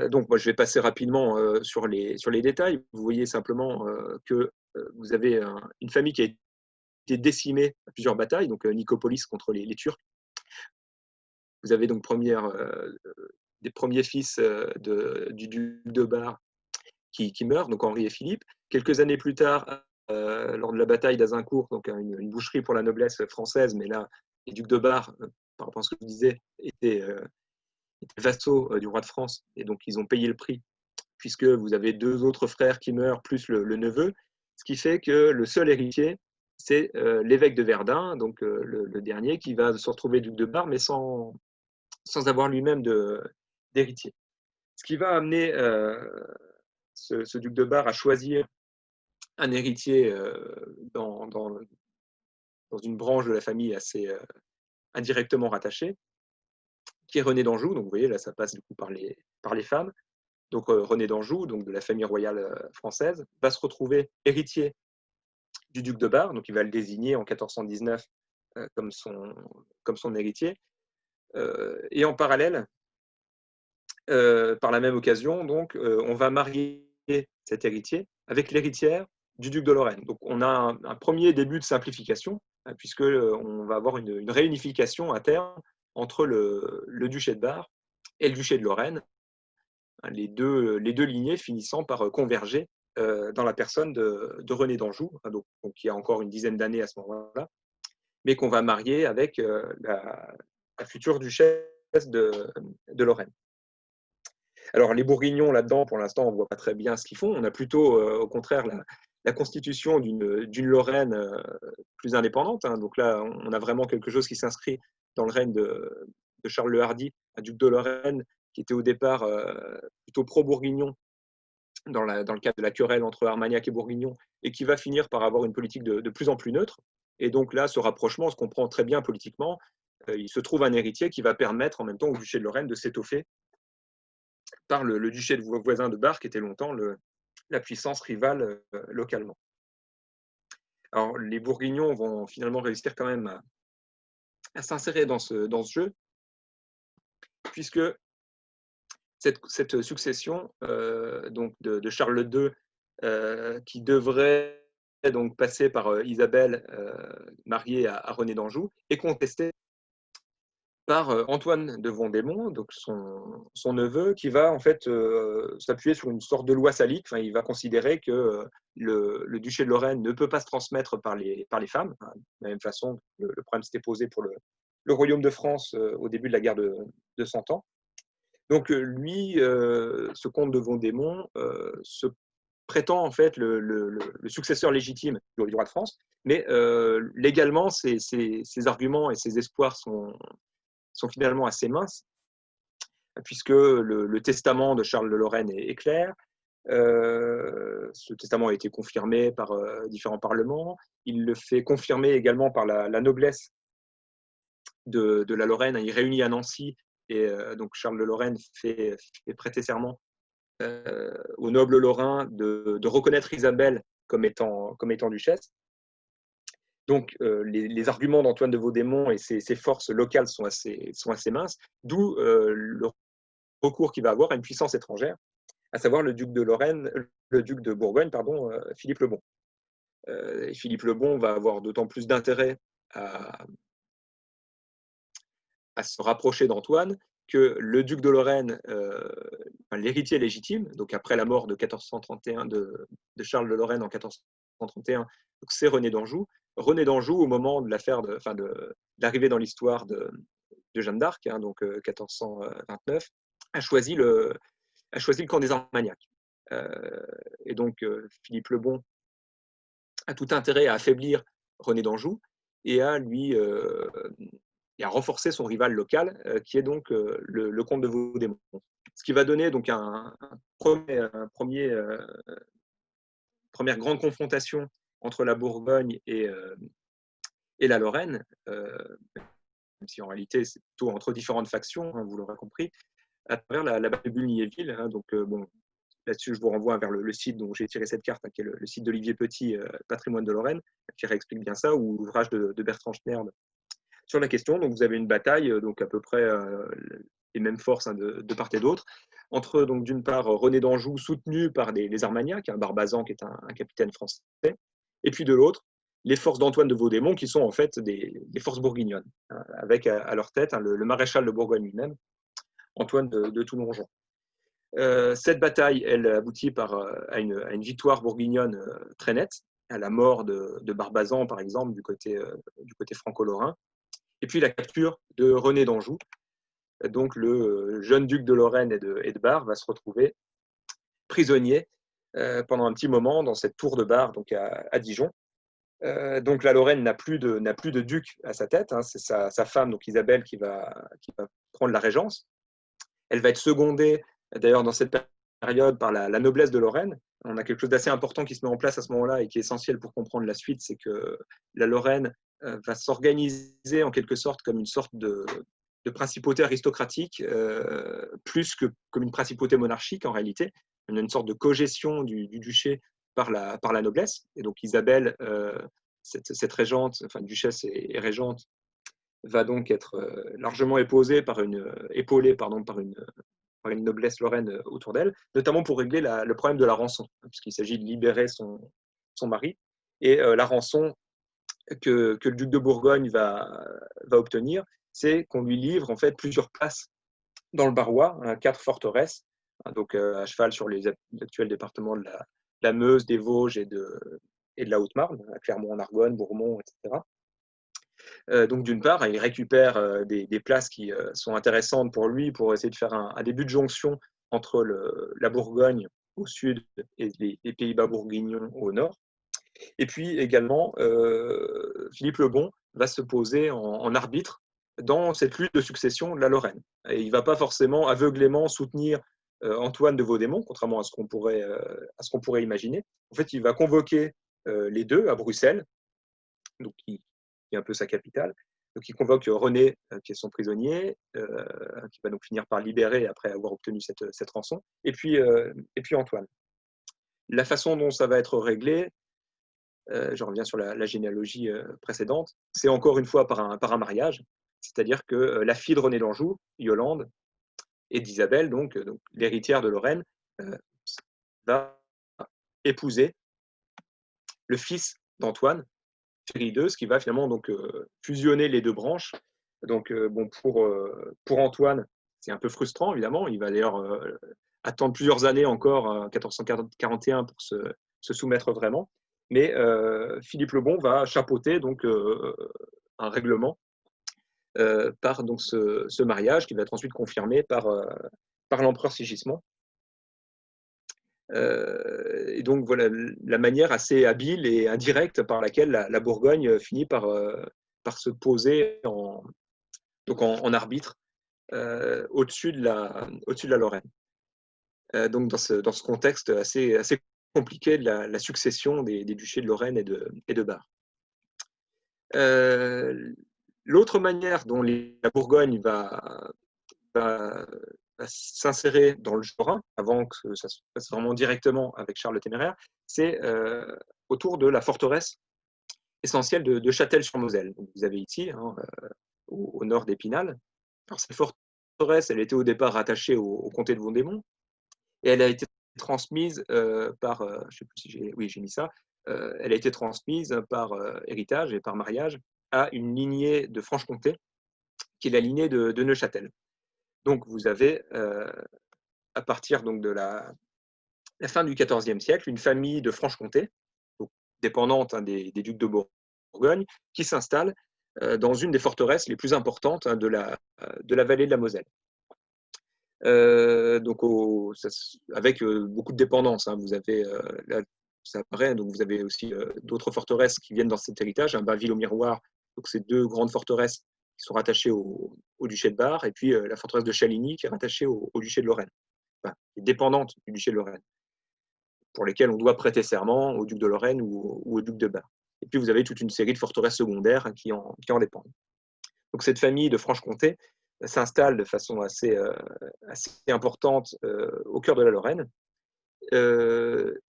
Speaker 2: Donc, moi, je vais passer rapidement sur les détails. Vous voyez simplement que vous avez une famille qui a été décimée à plusieurs batailles, donc Nicopolis contre les Turcs. Vous avez donc des premiers fils du duc de Bar qui meurent, donc Henri et Philippe. Quelques années plus tard, lors de la bataille d'Azincourt, donc une boucherie pour la noblesse française, mais là, les ducs de Bar, par rapport à ce que je vous disais, étaient vassaux du roi de France, et donc ils ont payé le prix, puisque vous avez 2 autres frères qui meurent, plus le neveu, ce qui fait que le seul héritier, c'est l'évêque de Verdun, donc le dernier, qui va se retrouver duc de Bar, mais sans avoir lui-même d'héritier. Ce qui va amener ce duc de Bar à choisir un héritier dans une branche de la famille assez indirectement rattachée, qui est René d'Anjou. Donc vous voyez, là, ça passe du coup par les femmes. Donc René d'Anjou, donc de la famille royale française, va se retrouver héritier du duc de Bar. Donc il va le désigner en 1419 comme son héritier. Et en parallèle, par la même occasion, donc, on va marier cet héritier avec l'héritière du duc de Lorraine. Donc, on a un premier début de simplification, puisque on va avoir une réunification à terme entre le duché de Bar et le duché de Lorraine, les deux lignées finissant par converger dans la personne de René d'Anjou, donc il y a encore une dizaine d'années à ce moment-là, mais qu'on va marier avec la future duchesse de Lorraine. Alors, les Bourguignons, là-dedans, pour l'instant, on ne voit pas très bien ce qu'ils font. On a plutôt, au contraire, la constitution d'une Lorraine plus indépendante. Donc là, on a vraiment quelque chose qui s'inscrit dans le règne de Charles le Hardi, un duc de Lorraine, qui était au départ plutôt pro-bourguignon dans le cadre de la querelle entre Armagnac et Bourguignon, et qui va finir par avoir une politique de plus en plus neutre. Et donc là, ce rapprochement se comprend très bien politiquement. Il se trouve un héritier qui va permettre en même temps au duché de Lorraine de s'étoffer par le duché de voisin de Bar, qui était longtemps la puissance rivale localement. Alors, les Bourguignons vont finalement réussir quand même à s'insérer dans ce jeu, puisque cette succession donc de Charles II, qui devrait donc passer par Isabelle, mariée à René d'Anjou, est contestée par Antoine de Vendémont, donc son neveu, qui va en fait s'appuyer sur une sorte de loi salique. Enfin, il va considérer que le duché de Lorraine ne peut pas se transmettre par les femmes. De la même façon, le problème s'était posé pour le royaume de France au début de la guerre de 100 ans. Donc lui, ce comte de Vendémont, se prétend en fait le successeur légitime du roi de France, mais légalement, ses arguments et ses espoirs sont finalement assez minces, puisque le testament de Charles de Lorraine est clair. Ce testament a été confirmé par différents parlements. Il le fait confirmer également par la noblesse de la Lorraine. Il réunit à Nancy, et donc Charles de Lorraine fait prêter serment aux nobles lorrains de reconnaître Isabelle comme étant duchesse. Donc, les arguments d'Antoine de Vaudémont et ses forces locales sont assez minces, d'où le recours qu'il va avoir à une puissance étrangère, à savoir le duc de Bourgogne, pardon, Philippe le Bon. Et Philippe le Bon va avoir d'autant plus d'intérêt à se rapprocher d'Antoine que le duc de Lorraine, l'héritier légitime, donc après la mort de 1431 de Charles de Lorraine en 1431, c'est René d'Anjou. René d'Anjou, au moment de l'arrivée dans l'histoire de Jeanne d'Arc, donc 1429, a choisi le camp des Armagnacs. Et donc Philippe le Bon a tout intérêt à affaiblir René d'Anjou et à renforcer son rival local, qui est donc le comte de Vaudémont. Ce qui va donner donc première grande confrontation entre la Bourgogne et la Lorraine, même si en réalité c'est plutôt entre différentes factions, vous l'aurez compris, à travers la bataille de Bulgnéville. Donc là-dessus, je vous renvoie vers le site dont j'ai tiré cette carte, qui est le site d'Olivier Petit, Patrimoine de Lorraine, qui réexplique bien ça, ou l'ouvrage de Bertrand Schnerd sur la question. Donc vous avez une bataille, donc à peu près les mêmes forces, hein, de part et d'autre, entre donc d'une part René d'Anjou soutenu par les Armagnacs, hein, Barbazan qui est un capitaine français, et puis de l'autre les forces d'Antoine de Vaudémont qui sont en fait des forces bourguignonnes, hein, avec à leur tête, hein, le maréchal de Bourgogne lui-même, Antoine de Toulon-Jonc. Cette bataille, elle aboutit à une victoire bourguignonne très nette, à la mort de Barbazan, par exemple, du côté franco-lorrain, et puis la capture de René d'Anjou. Donc le jeune duc de Lorraine et de Bar va se retrouver prisonnier pendant un petit moment dans cette tour de Bar, donc à Dijon. Donc la Lorraine n'a plus de duc à sa tête, hein, c'est sa femme, donc Isabelle, qui va prendre la régence. Elle va être secondée, d'ailleurs, dans cette période, par la noblesse de Lorraine. On a quelque chose d'assez important qui se met en place à ce moment-là et qui est essentiel pour comprendre la suite, c'est que la Lorraine va s'organiser en quelque sorte comme une sorte de principauté aristocratique, plus que comme une principauté monarchique en réalité. On a une sorte de cogestion du duché par la noblesse. Et donc Isabelle, cette régente, enfin duchesse et régente, va donc être largement épaulée par une noblesse lorraine autour d'elle, notamment pour régler le problème de la rançon, puisqu'il s'agit de libérer son mari. Et la rançon que le duc de Bourgogne va obtenir, c'est qu'on lui livre en fait plusieurs places dans le Barrois, 4 forteresses, donc à cheval sur les actuels départements de la Meuse, des Vosges et de la Haute-Marne, Clermont-en-Argonne, Bourmont, etc. Donc d'une part, il récupère des places qui sont intéressantes pour lui, pour essayer de faire un début de jonction entre la Bourgogne au sud et les Pays-Bas bourguignons au nord. Et puis également, Philippe le Bon va se poser en arbitre dans cette lutte de succession de la Lorraine. Et il ne va pas forcément aveuglément soutenir Antoine de Vaudémont, contrairement à ce qu'on pourrait imaginer. En fait, il va convoquer les deux à Bruxelles, donc qui est un peu sa capitale. Donc il convoque René, qui est son prisonnier, qui va donc finir par libérer après avoir obtenu cette rançon, et puis Antoine. La façon dont ça va être réglé, je reviens sur la généalogie précédente, c'est encore une fois par un mariage, c'est-à-dire que la fille de René d'Anjou, Yolande, et d'Isabelle, donc l'héritière de Lorraine, va épouser le fils d'Antoine, Thierry II, ce qui va finalement donc fusionner les deux branches. Donc bon, pour Antoine, c'est un peu frustrant évidemment. Il va d'ailleurs attendre plusieurs années encore, 1441, pour se soumettre vraiment. Mais Philippe le Bon va chapeauter donc un règlement par donc ce mariage qui va être ensuite confirmé par l'empereur Sigismond. Et donc voilà la manière assez habile et indirecte par laquelle la Bourgogne finit par se poser en arbitre au-dessus de la Lorraine. Donc dans ce contexte assez compliqué de la succession des duchés de Lorraine et de Bar. L'autre manière dont la Bourgogne va s'insérer dans le Jorin, avant que ça se passe vraiment directement avec Charles le Téméraire, c'est autour de la forteresse essentielle de Châtel-sur-Moselle. Vous avez ici, hein, au nord d'Épinal. Alors, cette forteresse, elle était au départ rattachée au comté de Vaudémont, et elle a été transmise par, je ne sais plus si j'ai mis ça, elle a été transmise par héritage et par mariage à une lignée de Franche-Comté, qui est la lignée de Neuchâtel. Donc vous avez, à partir donc de la fin du XIVe siècle, une famille de Franche-Comté, dépendante des ducs de Bourgogne, qui s'installe dans une des forteresses les plus importantes de la vallée de la Moselle. Donc avec beaucoup de dépendances. Vous avez, là, ça apparaît, donc vous avez aussi d'autres forteresses qui viennent dans cet héritage, Bas-Ville-au-Miroir, donc c'est deux grandes forteresses qui sont rattachées au duché de Bar, et puis la forteresse de Chaligny qui est rattachée au duché de Lorraine, enfin, qui est dépendante du duché de Lorraine, pour lesquelles on doit prêter serment au duc de Lorraine ou au duc de Bar. Et puis vous avez toute une série de forteresses secondaires qui en dépendent. Donc cette famille de Franche-Comté s'installe de façon assez importante au cœur de la Lorraine.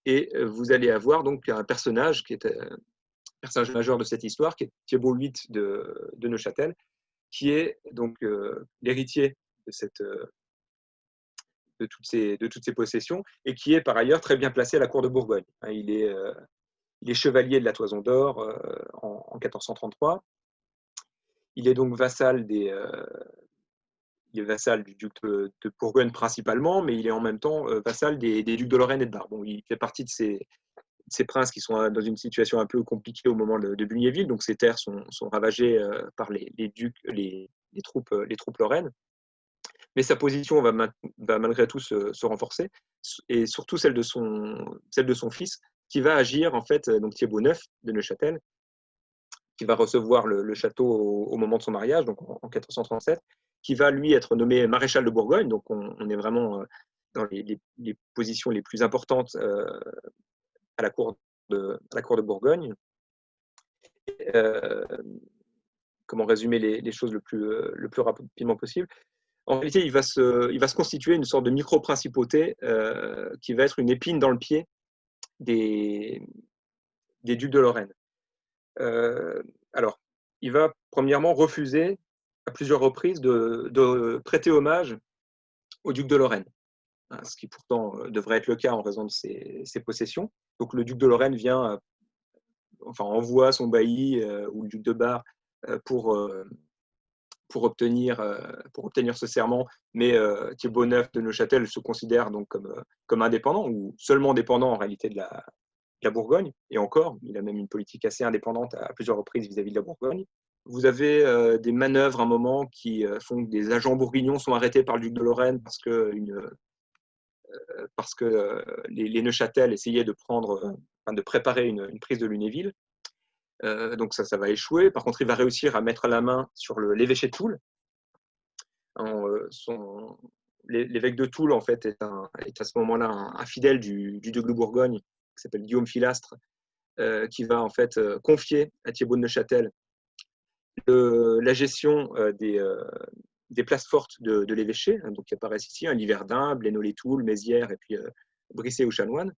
Speaker 2: Et vous allez avoir donc un personnage qui est un personnage majeur de cette histoire, qui est Thibault VIII de Neuchâtel, qui est donc l'héritier de toutes ces possessions, et qui est par ailleurs très bien placé à la cour de Bourgogne. Il est chevalier de la Toison d'Or en 1433. Il est donc vassal il est vassal du duc de Bourgogne principalement, mais il est en même temps vassal des ducs de Lorraine et de Bar. Bon, il fait partie de ces princes qui sont dans une situation un peu compliquée au moment de Bulgnéville, donc ces terres sont ravagées par les ducs, les troupes lorraines. Mais sa position va malgré tout se renforcer, et surtout celle de son fils, qui va agir, en fait, donc Thiébaut IX de Neuchâtel, qui va recevoir le château au moment de son mariage, donc en 1437, qui va, lui, être nommé maréchal de Bourgogne, donc on est vraiment dans les positions les plus importantes à la cour de Bourgogne. Comment résumer les choses le plus rapidement possible? En réalité, il va se constituer une sorte de micro-principauté qui va être une épine dans le pied des ducs de Lorraine. Alors, il va premièrement refuser à plusieurs reprises de prêter hommage au duc de Lorraine, ce qui pourtant devrait être le cas en raison de ses possessions. Donc le duc de Lorraine envoie son bailli ou le duc de Bar pour obtenir ce serment, mais Thiébaut IX de Neuchâtel se considère donc comme indépendant, ou seulement dépendant en réalité de la Bourgogne, et encore, il a même une politique assez indépendante à plusieurs reprises vis-à-vis de la Bourgogne. Vous avez des manœuvres à un moment qui font que des agents bourguignons sont arrêtés par le duc de Lorraine parce que les Neuchâtel essayaient de préparer une prise de Lunéville. Donc ça va échouer. Par contre, il va réussir à mettre la main sur l'évêché de Toul. L'évêque de Toul, en fait, est à ce moment-là un fidèle du duc de Bourgogne, qui s'appelle Guillaume Filastre, qui va en fait confier à Thiébaut de Neuchâtel la gestion des places fortes de l'évêché, donc qui apparaissent ici, Liverdun, Blénod-les-Toules, Mézières, et puis Brissé ou Chanoine.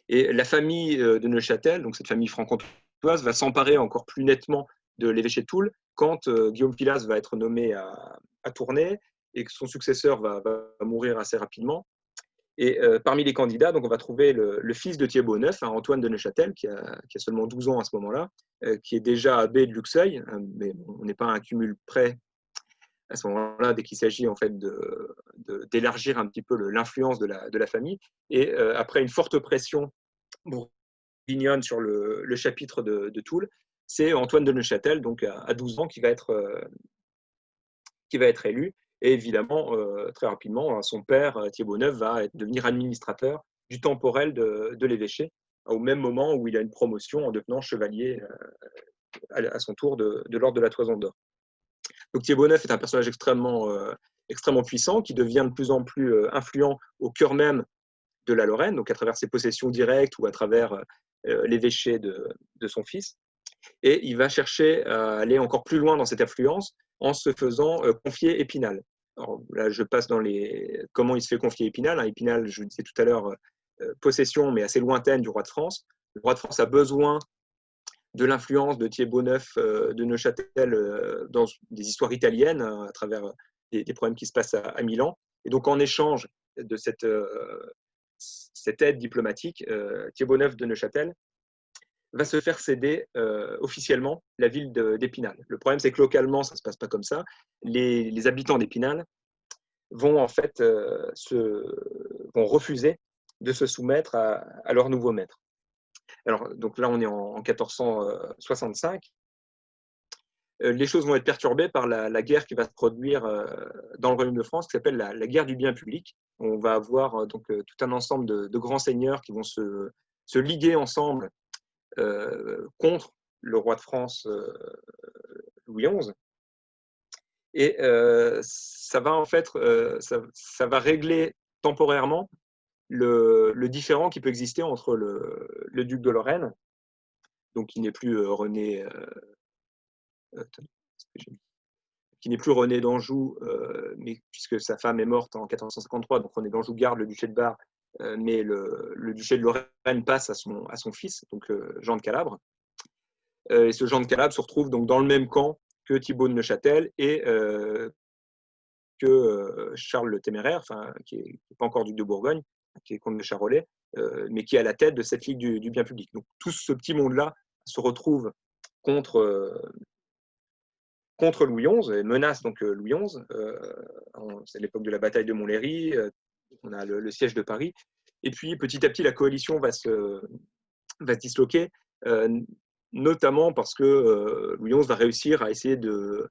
Speaker 2: Et la famille de Neuchâtel, donc cette famille franc-comtoise, va s'emparer encore plus nettement de l'évêché de Toul quand Guillaume Pilas va être nommé à Tournai et que son successeur va mourir assez rapidement. Et parmi les candidats, donc on va trouver le fils de Thiébaut IX, Antoine de Neuchâtel, qui a seulement 12 ans à ce moment-là, qui est déjà abbé de Luxeuil, mais on n'est pas à un cumul près à ce moment-là, dès qu'il s'agit en fait d'élargir un petit peu l'influence de la famille. Et après une forte pression bourguignonne sur le chapitre de Toul, c'est Antoine de Neuchâtel, donc à 12 ans, qui va être élu. Et évidemment, très rapidement, son père, Thiébaut IX, va devenir administrateur du temporel de l'évêché, au même moment où il a une promotion en devenant chevalier à son tour de l'ordre de la Toison d'Or. Donc Thiébaut IX est un personnage extrêmement puissant, qui devient de plus en plus influent au cœur même de la Lorraine, donc à travers ses possessions directes ou à travers l'évêché de son fils. Et il va chercher à aller encore plus loin dans cette influence en se faisant confier Épinal. Alors là, je passe dans comment il se fait confier Épinal. Épinal, je le disais tout à l'heure, possession, mais assez lointaine du roi de France. Le roi de France a besoin de l'influence de Thiébaut IX de Neuchâtel dans des histoires italiennes, à travers des problèmes qui se passent à Milan. Et donc, en échange de cette aide diplomatique, Thiébaut IX de Neuchâtel va se faire céder officiellement la ville d'Épinal. Le problème, c'est que localement, ça ne se passe pas comme ça. Les habitants d'Épinal vont en fait vont refuser de se soumettre à leur nouveau maître. Alors, donc là, on est en 1465. Les choses vont être perturbées par la guerre qui va se produire dans le Royaume de France, qui s'appelle la guerre du bien public. On va avoir donc tout un ensemble de grands seigneurs qui vont se liguer ensemble contre le roi de France Louis XI. Et ça va en fait, ça va régler temporairement le différend qui peut exister entre le duc de Lorraine, donc qui n'est plus René, qui n'est plus René d'Anjou, mais puisque sa femme est morte en 1453, donc René d'Anjou garde le duché de Bar, mais le duché de Lorraine passe à son fils, donc Jean de Calabre. Et ce Jean de Calabre se retrouve donc dans le même camp que Thiébaut de Neuchâtel et que Charles le Téméraire, qui n'est pas encore duc de Bourgogne, qui est comte de Charolais, mais qui est à la tête de cette Ligue du bien public. Donc tout ce petit monde-là se retrouve contre Louis XI et menace donc Louis XI. C'est l'époque de la bataille de Montlhéry, on a le siège de Paris. Et puis petit à petit, la coalition va se disloquer, notamment parce que Louis XI va réussir à essayer de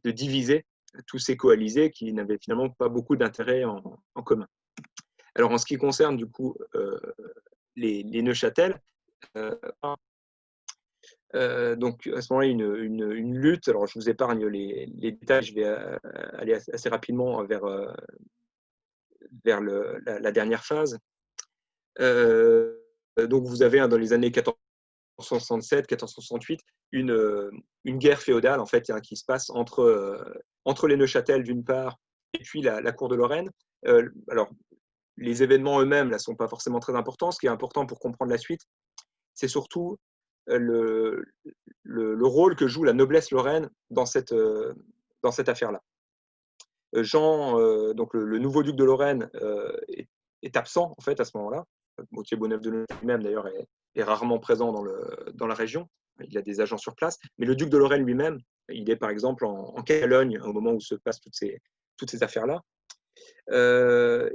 Speaker 2: diviser tous ces coalisés qui n'avaient finalement pas beaucoup d'intérêts en commun. Alors en ce qui concerne du coup les Neuchâtel, donc à ce moment-là, une lutte. Alors je vous épargne les détails, je vais aller assez rapidement vers la dernière phase. Donc vous avez dans les années 1467, 1468 une guerre féodale en fait qui se passe entre les Neuchâtel d'une part et puis la cour de Lorraine. Alors les événements eux-mêmes ne sont pas forcément très importants. Ce qui est important pour comprendre la suite, c'est surtout le rôle que joue la noblesse lorraine dans cette affaire-là. Jean, donc le nouveau duc de Lorraine, est absent en fait à ce moment-là. Thibaut-Neuf de Nemours lui-même d'ailleurs est rarement présent dans la région. Il a des agents sur place, mais le duc de Lorraine lui-même, il est par exemple en Catalogne au moment où se passent toutes ces affaires-là.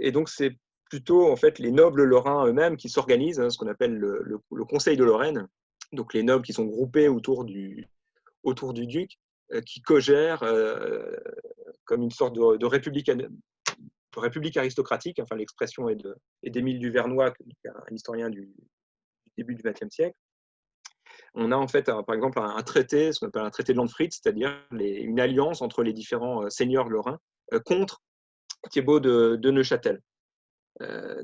Speaker 2: Et donc c'est plutôt en fait les nobles lorrains eux-mêmes qui s'organisent, ce qu'on appelle le Conseil de Lorraine. Donc les nobles qui sont groupés autour du duc, qui co-gèrent comme une sorte de république aristocratique. Enfin, l'expression est d'Émile Duvernois, un historien du début du XXe siècle. On a en fait, par exemple, un traité, ce qu'on appelle un traité de Landfried, c'est-à-dire une alliance entre les différents seigneurs lorrains contre Thibaut de Neuchâtel.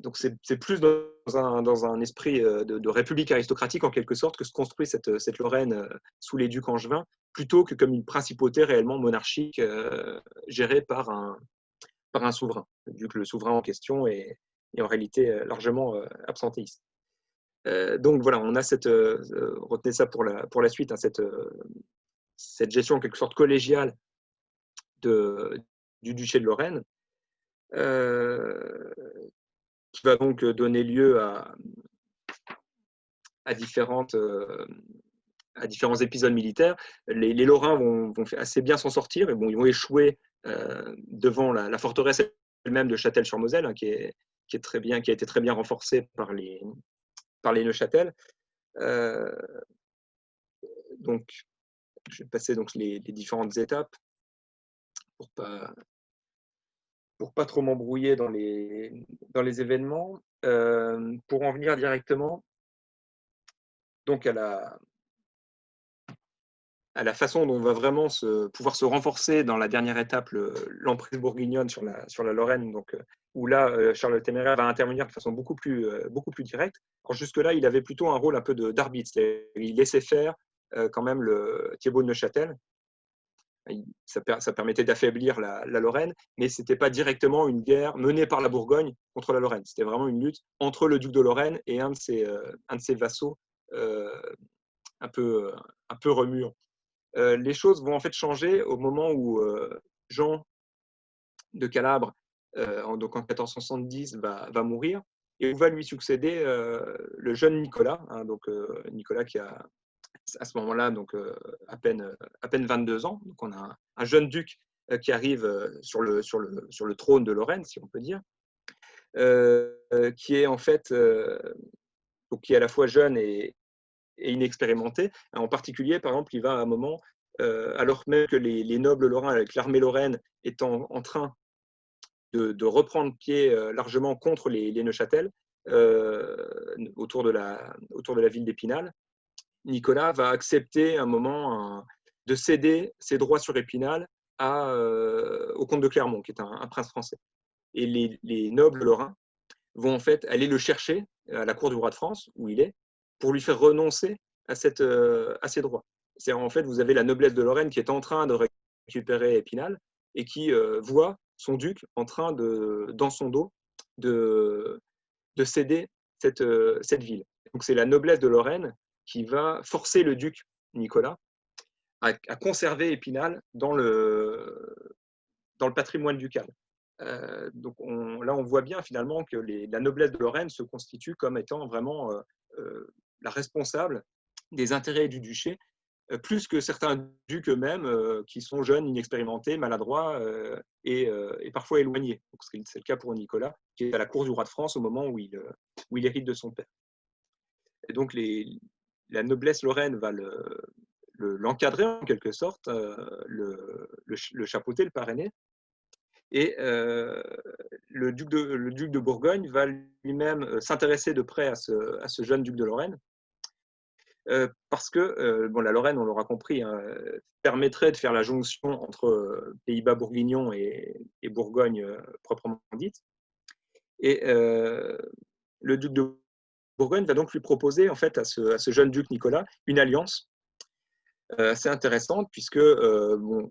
Speaker 2: Donc c'est plus dans un esprit de république aristocratique en quelque sorte que se construit cette Lorraine sous les ducs angevins, plutôt que comme une principauté réellement monarchique gérée par un souverain, vu que le souverain en question est en réalité largement absentéiste. Donc voilà, on a retenez ça pour la suite, hein, cette gestion en quelque sorte collégiale du duché de Lorraine, qui va donc donner lieu à différents épisodes militaires. Les Lorrains vont assez bien s'en sortir, et ils vont échouer devant la forteresse elle-même de Châtel-sur-Moselle, qui a été très bien renforcée par les Neuchâtel. Donc, je vais passer les différentes étapes pour pas trop m'embrouiller dans les événements. Pour en venir directement donc à la façon dont on va vraiment pouvoir se renforcer dans la dernière étape l'emprise bourguignonne sur la Lorraine, donc où là Charles le Téméraire va intervenir de façon beaucoup plus directe. Alors jusque-là, il avait plutôt un rôle un peu d'arbitre, il laissait faire quand même le Thibaut de Neuchâtel. Ça permettait d'affaiblir la Lorraine, mais ce n'était pas directement une guerre menée par la Bourgogne contre la Lorraine. C'était vraiment une lutte entre le duc de Lorraine et un de ses vassaux un peu remuants. Les choses vont en fait changer au moment où Jean de Calabre, donc en 1470, va mourir, et où va lui succéder le jeune Nicolas, donc Nicolas qui a à ce moment-là donc à peine 22 ans. Donc on a un jeune duc qui arrive sur le trône de Lorraine, si on peut dire, qui est en fait donc qui est à la fois jeune et inexpérimenté. En particulier, par exemple, il va à un moment, alors même que les nobles lorrains, avec l'armée lorraine, étant en train de reprendre pied largement contre les Neuchâtel, autour de la ville d'Épinal, Nicolas va accepter un moment de céder ses droits sur Épinal au comte de Clermont, qui est un prince français. Et les nobles lorrains vont en fait aller le chercher à la cour du roi de France, où il est, pour lui faire renoncer à ses droits. C'est-à-dire, en fait, vous avez la noblesse de Lorraine qui est en train de récupérer Épinal et qui voit son duc en train dans son dos, de céder cette ville. Donc c'est la noblesse de Lorraine qui va forcer le duc Nicolas à conserver Épinal dans dans le patrimoine ducal. Donc là, on voit bien finalement que la noblesse de Lorraine se constitue comme étant vraiment la responsable des intérêts du duché, plus que certains ducs eux-mêmes qui sont jeunes, inexpérimentés, maladroits et parfois éloignés. C'est le cas pour Nicolas, qui est à la cour du roi de France au moment où il hérite de son père. Et donc la noblesse lorraine va l'encadrer en quelque sorte, le chapeauter, le parrainer. Et le duc de Bourgogne va lui-même s'intéresser de près à ce jeune duc de Lorraine, parce que la Lorraine, on l'aura compris, hein, permettrait de faire la jonction entre Pays-Bas bourguignons et Bourgogne proprement dite. Et le duc de Bourgogne va donc lui proposer en fait à ce jeune duc Nicolas une alliance assez intéressante, puisque le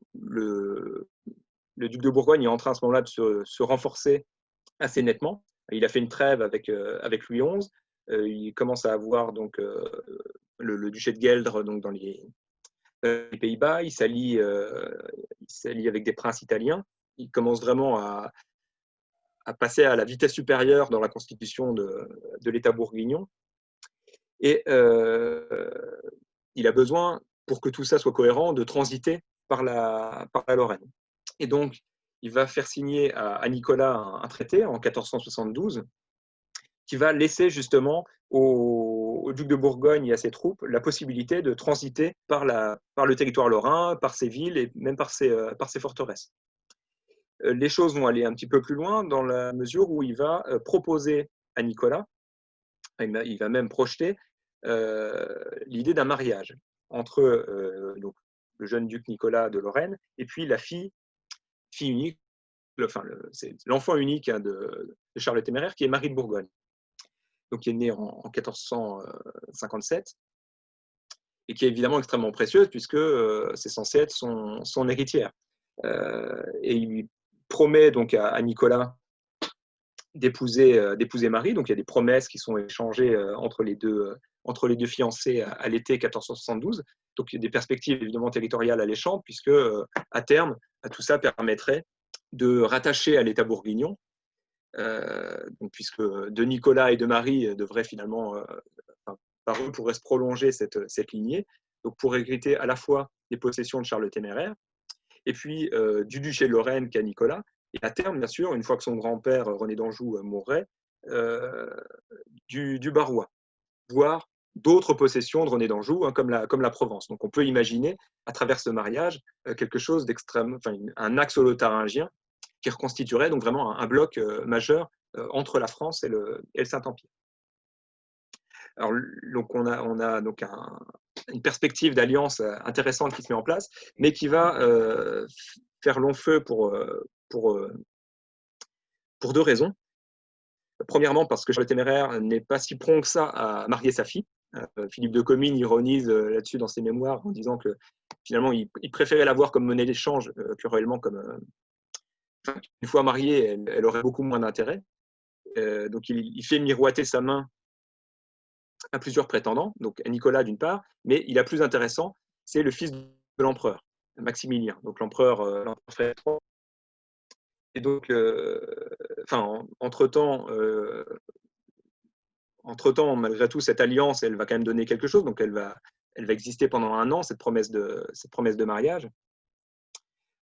Speaker 2: duc de Bourgogne est en train à ce moment-là de se renforcer assez nettement. Il a fait une trêve avec Louis XI. Il commence à avoir donc le duché de Gueldre donc dans les Pays-Bas. Il s'allie avec des princes italiens. Il commence vraiment à passer à la vitesse supérieure dans la constitution de l'État bourguignon. Et il a besoin, pour que tout ça soit cohérent, de transiter par la Lorraine. Et donc, il va faire signer à Nicolas un traité en 1472 qui va laisser justement au duc de Bourgogne et à ses troupes la possibilité de transiter par le territoire lorrain, par ses villes et même par ses forteresses. Les choses vont aller un petit peu plus loin dans la mesure où il va proposer à Nicolas, il va même projeter l'idée d'un mariage entre donc, le jeune duc Nicolas de Lorraine et puis la fille unique, c'est l'enfant unique de Charles le Téméraire, qui est Marie de Bourgogne, donc qui est née en 1457 et qui est évidemment extrêmement précieuse puisque c'est censé être son héritière. Et il promet donc à Nicolas d'épouser Marie. Donc il y a des promesses qui sont échangées entre les deux fiancés à l'été 1472. Donc il y a des perspectives évidemment territoriales alléchantes, puisque à terme, tout ça permettrait de rattacher à l'État bourguignon, donc, puisque de Nicolas et de Marie devraient finalement, par eux pourrait se prolonger cette lignée, donc pour hériter à la fois des possessions de Charles le Téméraire, et puis du duché de Lorraine qu'à Nicolas, et à terme, bien sûr, une fois que son grand-père René d'Anjou mourrait, du Barrois, voire d'autres possessions de René d'Anjou, hein, comme la Provence. Donc on peut imaginer, à travers ce mariage, quelque chose d'extrême, enfin un axe lotharingien qui reconstituerait donc vraiment un bloc majeur entre la France et le Saint-Empire. Alors, donc on a donc une perspective d'alliance intéressante qui se met en place, mais qui va faire long feu pour deux raisons. Premièrement, parce que Charles le Téméraire n'est pas si prompt que ça à marier sa fille. Philippe de Comines ironise là-dessus dans ses mémoires en disant que finalement, il préférait l'avoir comme monnaie d'échange que réellement comme... une fois mariée, elle aurait beaucoup moins d'intérêt. Donc, il fait miroiter sa main à plusieurs prétendants, donc à Nicolas d'une part, mais il a plus intéressant, c'est le fils de l'empereur, Maximilien, donc l'empereur Frédéric III. Et donc, entre-temps, malgré tout, cette alliance, elle va quand même donner quelque chose, donc elle va exister pendant 1 an, cette promesse de mariage.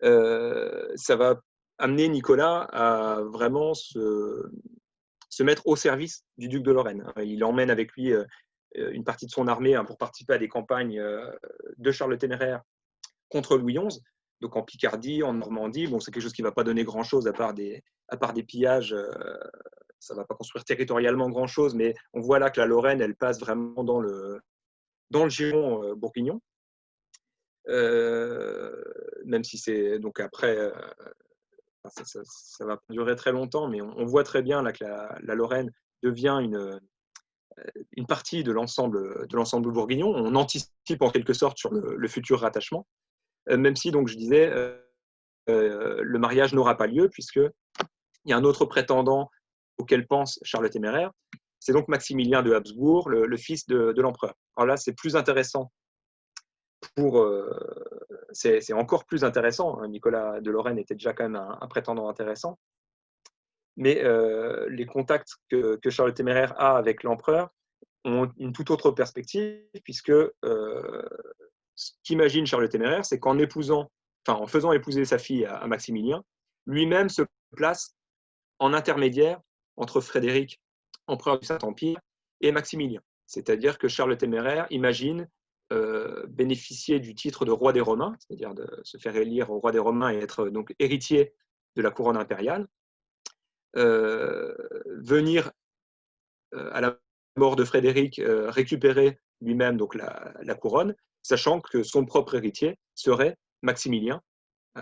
Speaker 2: Ça va amener Nicolas à vraiment se mettre au service du duc de Lorraine. Il emmène avec lui une partie de son armée pour participer à des campagnes de Charles le Téméraire contre Louis XI, donc en Picardie, en Normandie. Bon, c'est quelque chose qui ne va pas donner grand-chose à part des pillages. Ça ne va pas construire territorialement grand-chose, mais on voit là que la Lorraine, elle passe vraiment dans le giron bourguignon. Même si c'est donc après, ça va pas durer très longtemps, mais on voit très bien là que la Lorraine devient une partie de l'ensemble bourguignon. On anticipe en quelque sorte sur le futur rattachement, même si, donc je disais, le mariage n'aura pas lieu, puisqu'il y a un autre prétendant auquel pense Charles le Téméraire, c'est donc Maximilien de Habsbourg, le fils de l'empereur. Alors là, c'est plus intéressant pour c'est encore plus intéressant, hein. Nicolas de Lorraine était déjà quand même un prétendant intéressant. Mais les contacts que Charles le Téméraire a avec l'empereur ont une toute autre perspective, puisque ce qu'imagine Charles le Téméraire, c'est en faisant épouser sa fille à Maximilien, lui-même se place en intermédiaire entre Frédéric, empereur du Saint-Empire, et Maximilien. C'est-à-dire que Charles le Téméraire imagine bénéficier du titre de roi des Romains, c'est-à-dire de se faire élire au roi des Romains et être donc héritier de la couronne impériale, venir à la mort de Frédéric récupérer lui-même donc la couronne, sachant que son propre héritier serait Maximilien.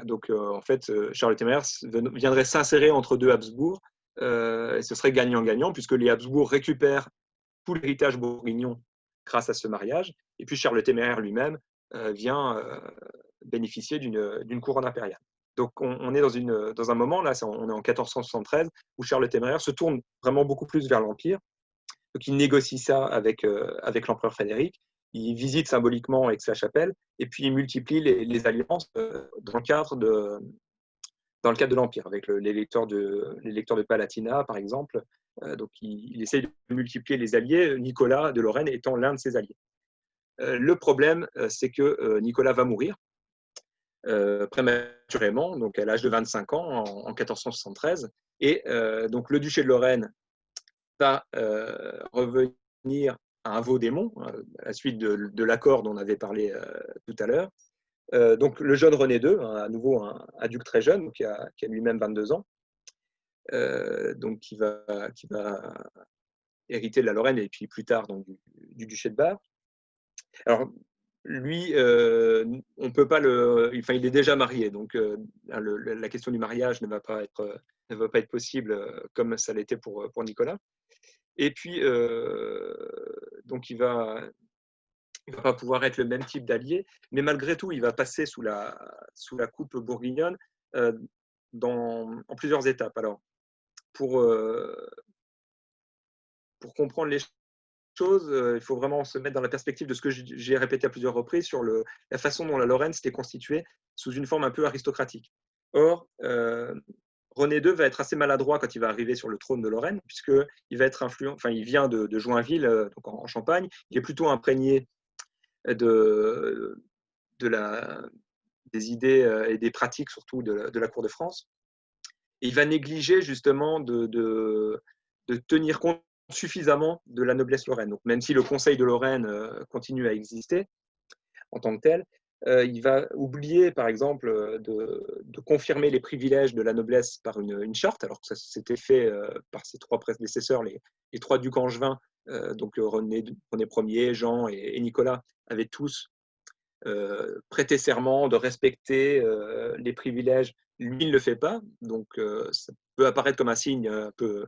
Speaker 2: Donc en fait, Charles le Téméraire viendrait s'insérer entre deux Habsbourg, et ce serait gagnant-gagnant, puisque les Habsbourg récupèrent tout l'héritage bourguignon grâce à ce mariage, et puis Charles le Téméraire lui-même vient bénéficier d'une couronne impériale. Donc on est dans un moment, là, on est en 1473, où Charles le Téméraire se tourne vraiment beaucoup plus vers l'Empire. Donc il négocie ça avec l'empereur Frédéric, il visite symboliquement Aix-la-Chapelle, et puis il multiplie les alliances dans le cadre de l'Empire, avec les lecteurs de Palatinat, par exemple. Donc il essaye de multiplier les alliés, Nicolas de Lorraine étant l'un de ses alliés. Le problème, c'est que Nicolas va mourir prématurément, donc à l'âge de 25 ans, en 1473, et donc le duché de Lorraine va revenir à un Vaudémont, à la suite de l'accord dont on avait parlé tout à l'heure. Donc le jeune René II, à nouveau un duc très jeune, qui a lui-même 22 ans, donc qui va hériter de la Lorraine et puis plus tard donc, du duché de Bar. Alors lui, on peut pas il est déjà marié, donc la question du mariage ne va pas être possible comme ça l'était pour Nicolas. Et puis donc il va pas pouvoir être le même type d'allié, mais malgré tout, il va passer sous la coupe bourguignonne en plusieurs étapes. Alors, pour comprendre les choses, il faut vraiment se mettre dans la perspective de ce que j'ai répété à plusieurs reprises sur la façon dont la Lorraine s'était constituée sous une forme un peu aristocratique. Or, René II va être assez maladroit quand il va arriver sur le trône de Lorraine, puisqu'il va être influent, enfin, il vient de Joinville, donc en Champagne, il est plutôt imprégné des idées et des pratiques, surtout de la cour de France. Et il va négliger justement de tenir compte suffisamment de la noblesse lorraine. Donc, même si le Conseil de Lorraine continue à exister en tant que tel, il va oublier, par exemple, de confirmer les privilèges de la noblesse par une charte, alors que ça s'était fait par ses trois prédécesseurs, les trois ducs angevins, donc René Ier, Jean et Nicolas, avaient tous prêté serment de respecter les privilèges. Lui, il ne le fait pas, donc ça peut apparaître comme un signe un peu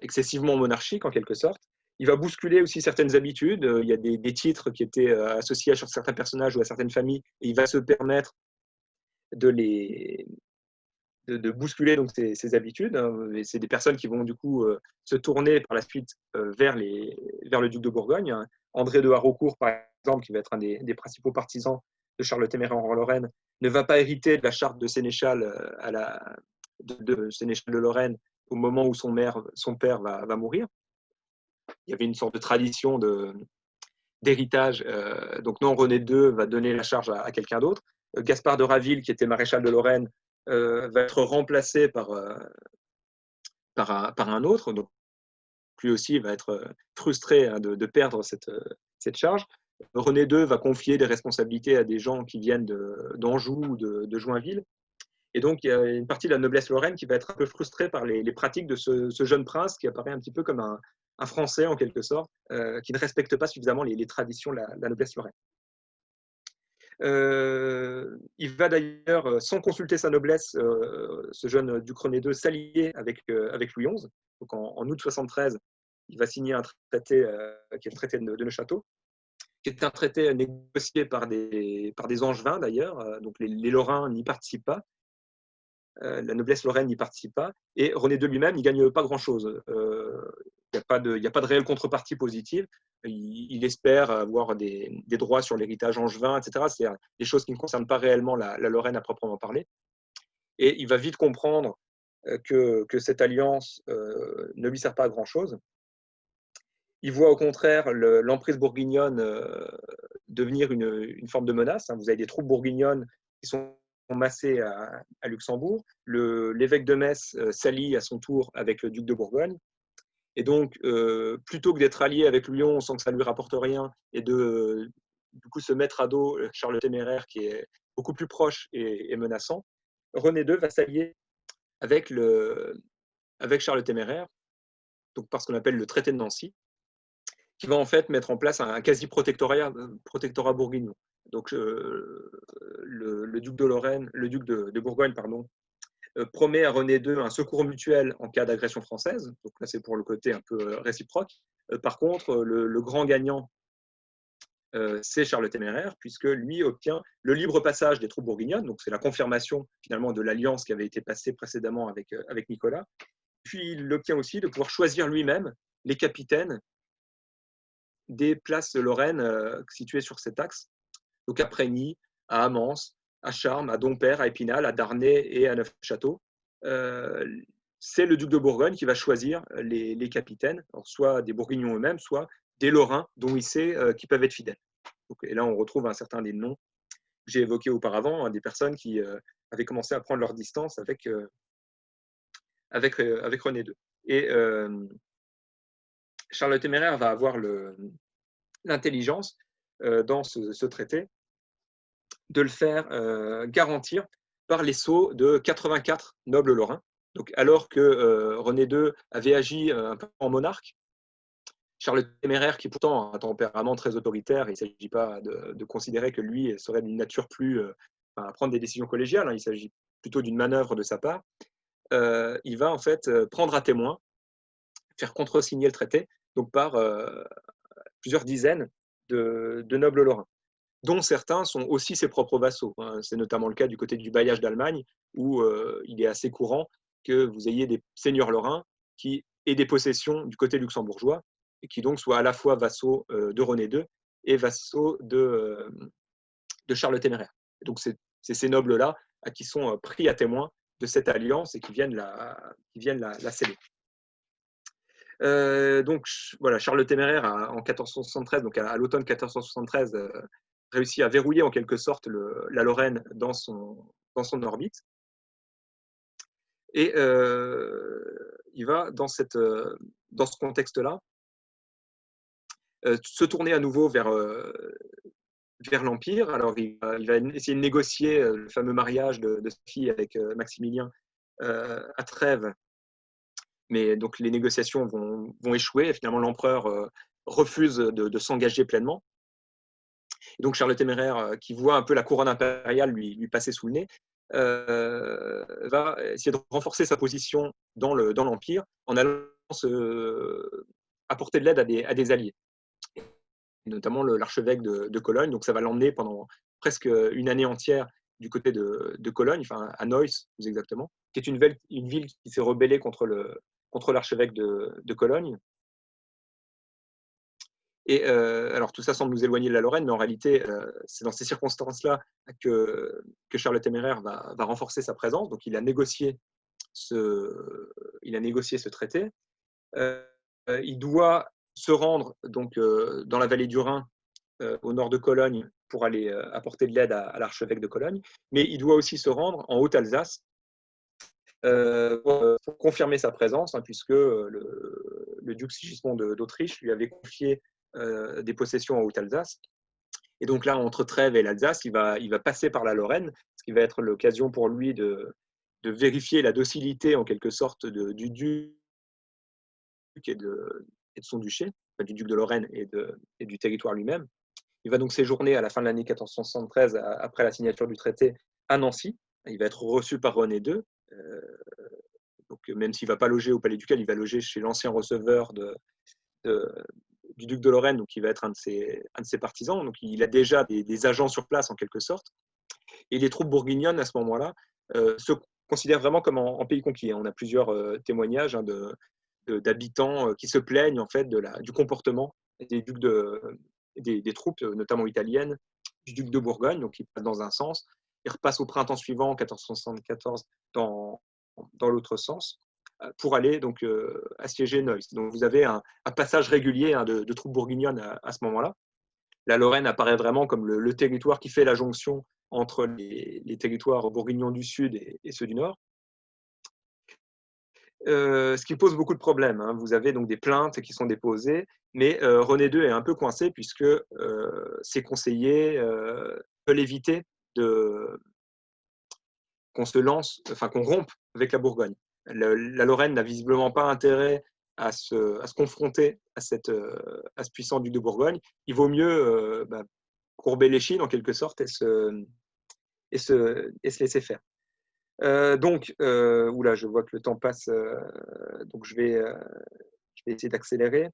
Speaker 2: excessivement monarchique en quelque sorte. Il va bousculer aussi certaines habitudes. Il y a des titres qui étaient associés à certains personnages ou à certaines familles, et il va se permettre de bousculer donc ces habitudes. Et c'est des personnes qui vont du coup se tourner par la suite vers le duc de Bourgogne. André de Haraucourt, par exemple, qui va être un des principaux partisans de Charles le Téméraire en Lorraine, ne va pas hériter de la charte de sénéchal de sénéchal de Lorraine au moment où son père va mourir. Il y avait une sorte de tradition d'héritage. Donc non, René II va donner la charge à quelqu'un d'autre. Gaspard de Raville, qui était maréchal de Lorraine, va être remplacé par un autre. Donc lui aussi va être frustré de perdre cette charge. René II va confier des responsabilités à des gens qui viennent d'Anjou ou de Joinville. Et donc, il y a une partie de la noblesse lorraine qui va être un peu frustrée par les pratiques de ce jeune prince qui apparaît un petit peu comme un Français, en quelque sorte, qui ne respecte pas suffisamment les traditions de la noblesse lorraine. Il va d'ailleurs, sans consulter sa noblesse, ce jeune duc René II, s'allier avec Louis XI. Donc en août 73, il va signer un traité qui est le traité de Neuchâteau, qui est un traité négocié par des Angevins d'ailleurs. Donc les Lorrains n'y participent pas. La noblesse lorraine n'y participe pas, et René II lui-même, il ne gagne pas grand-chose. il y a pas de réelle contrepartie positive. Il espère avoir des droits sur l'héritage angevin, etc. C'est des choses qui ne concernent pas réellement la Lorraine à proprement parler. Et il va vite comprendre que cette alliance ne lui sert pas à grand-chose. Il voit au contraire l'emprise bourguignonne devenir une forme de menace. Vous avez des troupes bourguignonnes qui sont massées à Luxembourg. L'évêque de Metz s'allie à son tour avec le duc de Bourgogne. Et donc, plutôt que d'être allié avec Lyon sans que ça lui rapporte rien et de du coup se mettre à dos Charles le Téméraire, qui est beaucoup plus proche et menaçant, René II va s'allier avec, avec Charles le Téméraire, donc par ce qu'on appelle le traité de Nancy, qui va en fait mettre en place un quasi-protectorat bourguignon. Donc, le duc de Lorraine, le duc de Bourgogne, pardon, promet à René II un secours mutuel en cas d'agression française. Donc là, c'est pour le côté un peu réciproque. Par contre, le grand gagnant, c'est Charles le Téméraire, puisque lui obtient le libre passage des troupes bourguignonnes. Donc c'est la confirmation finalement de l'alliance qui avait été passée précédemment avec Nicolas. Puis il obtient aussi de pouvoir choisir lui-même les capitaines des places de Lorraine situées sur cet axe. Donc à Prégny, à Amance, à Charmes, à Dompère, à Épinal, à Darney et à Neufchâteau. C'est le duc de Bourgogne qui va choisir les capitaines, alors soit des Bourguignons eux-mêmes, soit des Lorrains dont il sait qu'ils peuvent être fidèles. Donc, et là, on retrouve un certain des noms que j'ai évoqués auparavant, des personnes qui avaient commencé à prendre leur distance avec René II. Et Charles le Téméraire va avoir l'intelligence dans ce traité de le faire garantir par les sceaux de 84 nobles lorrains. Donc, alors que René II avait agi un peu en monarque, Charles le Téméraire, qui pourtant a un tempérament très autoritaire, il ne s'agit pas de considérer que lui serait d'une nature plus à prendre des décisions collégiales, il s'agit plutôt d'une manœuvre de sa part, il va en fait prendre à témoin, faire contresigner le traité, donc par plusieurs dizaines de nobles lorrains, dont certains sont aussi ses propres vassaux. C'est notamment le cas du côté du bailliage d'Allemagne, où il est assez courant que vous ayez des seigneurs lorrains qui aient des possessions du côté luxembourgeois, et qui donc soient à la fois vassaux de René II et vassaux de Charles le Téméraire. Et donc c'est ces nobles-là qui sont pris à témoin de cette alliance et qui viennent la sceller. Donc voilà, Charles le Téméraire en 1473, donc à l'automne 1473, réussit à verrouiller en quelque sorte la Lorraine dans son orbite. Et il va, dans ce contexte-là, se tourner à nouveau vers l'Empire. Alors, il va essayer de négocier le fameux mariage de sa fille avec Maximilien à Trèves. Mais donc, les négociations vont échouer. Et finalement, l'empereur refuse de s'engager pleinement. Et donc, Charles le Téméraire, qui voit un peu la couronne impériale lui passer sous le nez, va essayer de renforcer sa position dans l'Empire en allant apporter de l'aide à des alliés, notamment l'archevêque de Cologne. Donc ça va l'emmener pendant presque une année entière du côté de Cologne, enfin à Neuss plus exactement, qui est une ville qui s'est rebellée contre l'archevêque de Cologne. Et alors tout ça semble nous éloigner de la Lorraine, mais en réalité, c'est dans ces circonstances-là que Charles le Téméraire va renforcer sa présence. Donc il a négocié ce traité. Il doit se rendre donc dans la vallée du Rhin, au nord de Cologne, pour aller apporter de l'aide à l'archevêque de Cologne, mais il doit aussi se rendre en Haute-Alsace pour confirmer sa présence, puisque le duc Sigismond d'Autriche lui avait confié des possessions en Haute-Alsace. Et donc là, entre Trèves et l'Alsace, il va passer par la Lorraine, ce qui va être l'occasion pour lui de vérifier la docilité, en quelque sorte, du duc et de son duché, enfin, du duc de Lorraine et du territoire lui-même. Il va donc séjourner à la fin de l'année 1473, après la signature du traité, à Nancy. Il va être reçu par René II. Donc, même s'il ne va pas loger au Palais Ducal, il va loger chez l'ancien receveur du duc de Lorraine, donc il va être un de ses partisans. Donc il a déjà des agents sur place en quelque sorte. Et les troupes bourguignonnes à ce moment-là se considèrent vraiment comme en pays conquis. On a plusieurs témoignages d'habitants qui se plaignent en fait du comportement des des troupes, notamment italiennes, du duc de Bourgogne, donc qui passent dans un sens, et repassent au printemps suivant, en 1474, dans l'autre sens, pour aller donc assiéger Neuss. Donc vous avez un passage régulier de troupes bourguignonnes à ce moment-là. La Lorraine apparaît vraiment comme le territoire qui fait la jonction entre les territoires bourguignons du sud et ceux du nord. Ce qui pose beaucoup de problèmes, hein. Vous avez donc des plaintes qui sont déposées, mais René II est un peu coincé puisque ses conseillers veulent éviter qu'on se lance, enfin qu'on rompe avec la Bourgogne. La Lorraine n'a visiblement pas intérêt à se confronter à ce puissant duc de Bourgogne. Il vaut mieux courber l'échine en quelque sorte et se laisser faire. Oula, je vois que le temps passe, donc je vais essayer d'accélérer.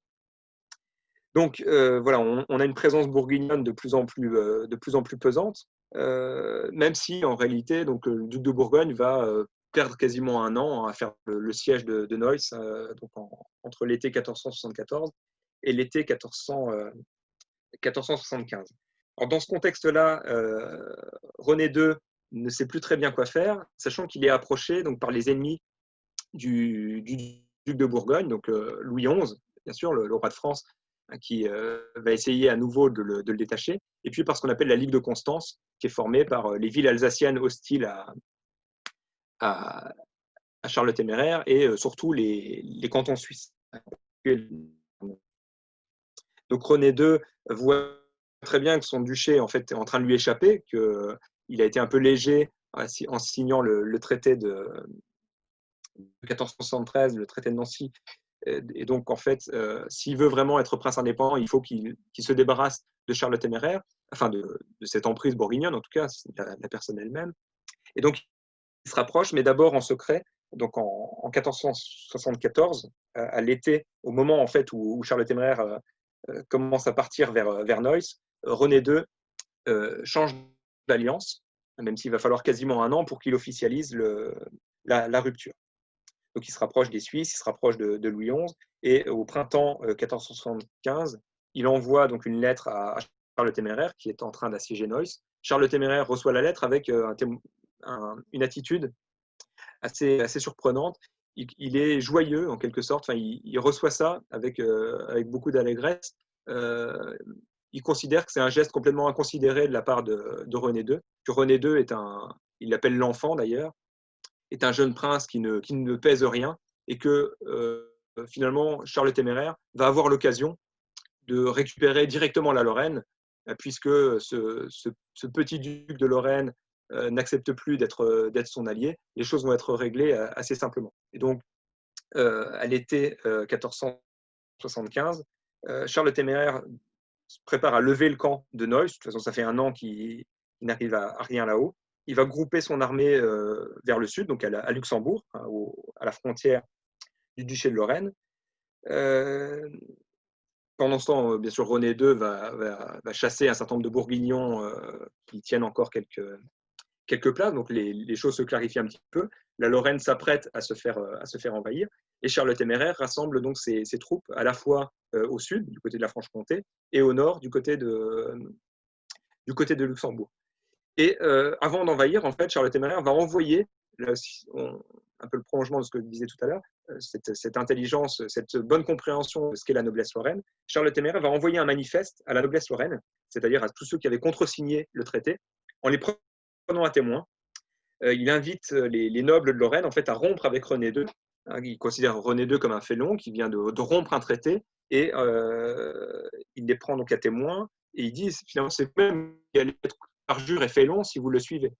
Speaker 2: Donc voilà, on a une présence bourguignonne de plus en plus pesante, même si en réalité, donc, le duc de Bourgogne va perdre quasiment un an à faire le siège de Neuss, donc entre l'été 1474 et l'été 1475. Alors, dans ce contexte-là, René II ne sait plus très bien quoi faire, sachant qu'il est approché donc, par les ennemis du duc de Bourgogne, donc Louis XI, bien sûr, le roi de France, qui va essayer à nouveau de le détacher, et puis par ce qu'on appelle la Ligue de Constance, qui est formée par les villes alsaciennes hostiles à Charles le Téméraire et surtout les cantons suisses. Donc René II voit très bien que son duché en fait, est en train de lui échapper, qu'il a été un peu léger en signant le traité de 1473, le traité de Nancy. Et donc, en fait, s'il veut vraiment être prince indépendant, il faut qu'il se débarrasse de Charles le Téméraire, enfin de cette emprise bourguignonne, en tout cas, la personne elle-même. Et donc, il se rapproche, mais d'abord en secret. Donc, en 1474, à l'été, au moment en fait où Charles le Téméraire commence à partir vers Neuss, René II change d'alliance, même s'il va falloir quasiment un an pour qu'il officialise la rupture. Donc, il se rapproche des Suisses, il se rapproche de Louis XI, et au printemps 1475, il envoie donc une lettre à Charles le Téméraire, qui est en train d'assiéger Neuss. Charles le Téméraire reçoit la lettre avec une attitude assez surprenante. Il est joyeux, en quelque sorte. Enfin, il reçoit ça avec beaucoup d'allégresse. Il considère que c'est un geste complètement inconsidéré de la part de René II, que René II il l'appelle l'enfant d'ailleurs, est un jeune prince qui ne pèse rien, et que finalement Charles le Téméraire va avoir l'occasion de récupérer directement la Lorraine, puisque ce petit duc de Lorraine n'accepte plus d'être son allié. Les choses vont être réglées assez simplement. Et donc, à l'été 1475, Charles le Téméraire se prépare à lever le camp de Neuss. De toute façon, ça fait un an qu'il n'arrive à rien là-haut. Il va grouper son armée vers le sud, donc à Luxembourg, à la frontière du duché de Lorraine. Pendant ce temps, bien sûr, René II va chasser un certain nombre de Bourguignons qui tiennent encore quelques places, donc les choses se clarifient un petit peu. La Lorraine s'apprête à se faire envahir, et Charles le Téméraire rassemble donc ses troupes à la fois au sud, du côté de la Franche-Comté, et au nord, du côté de Luxembourg. Et avant d'envahir, en fait, Charles le Téméraire va envoyer, un peu le prolongement de ce que je disais tout à l'heure, cette intelligence, cette bonne compréhension de ce qu'est la noblesse lorraine. Charles le Téméraire va envoyer un manifeste à la noblesse lorraine, c'est-à-dire à tous ceux qui avaient contresigné le traité, en les prenant à témoin. Il invite les nobles de Lorraine en fait, à rompre avec René II. Il considère René II comme un félon qui vient de rompre un traité, et il les prend donc à témoin, et il dit finalement c'est même qui allez être parjure et félon si vous le suivez.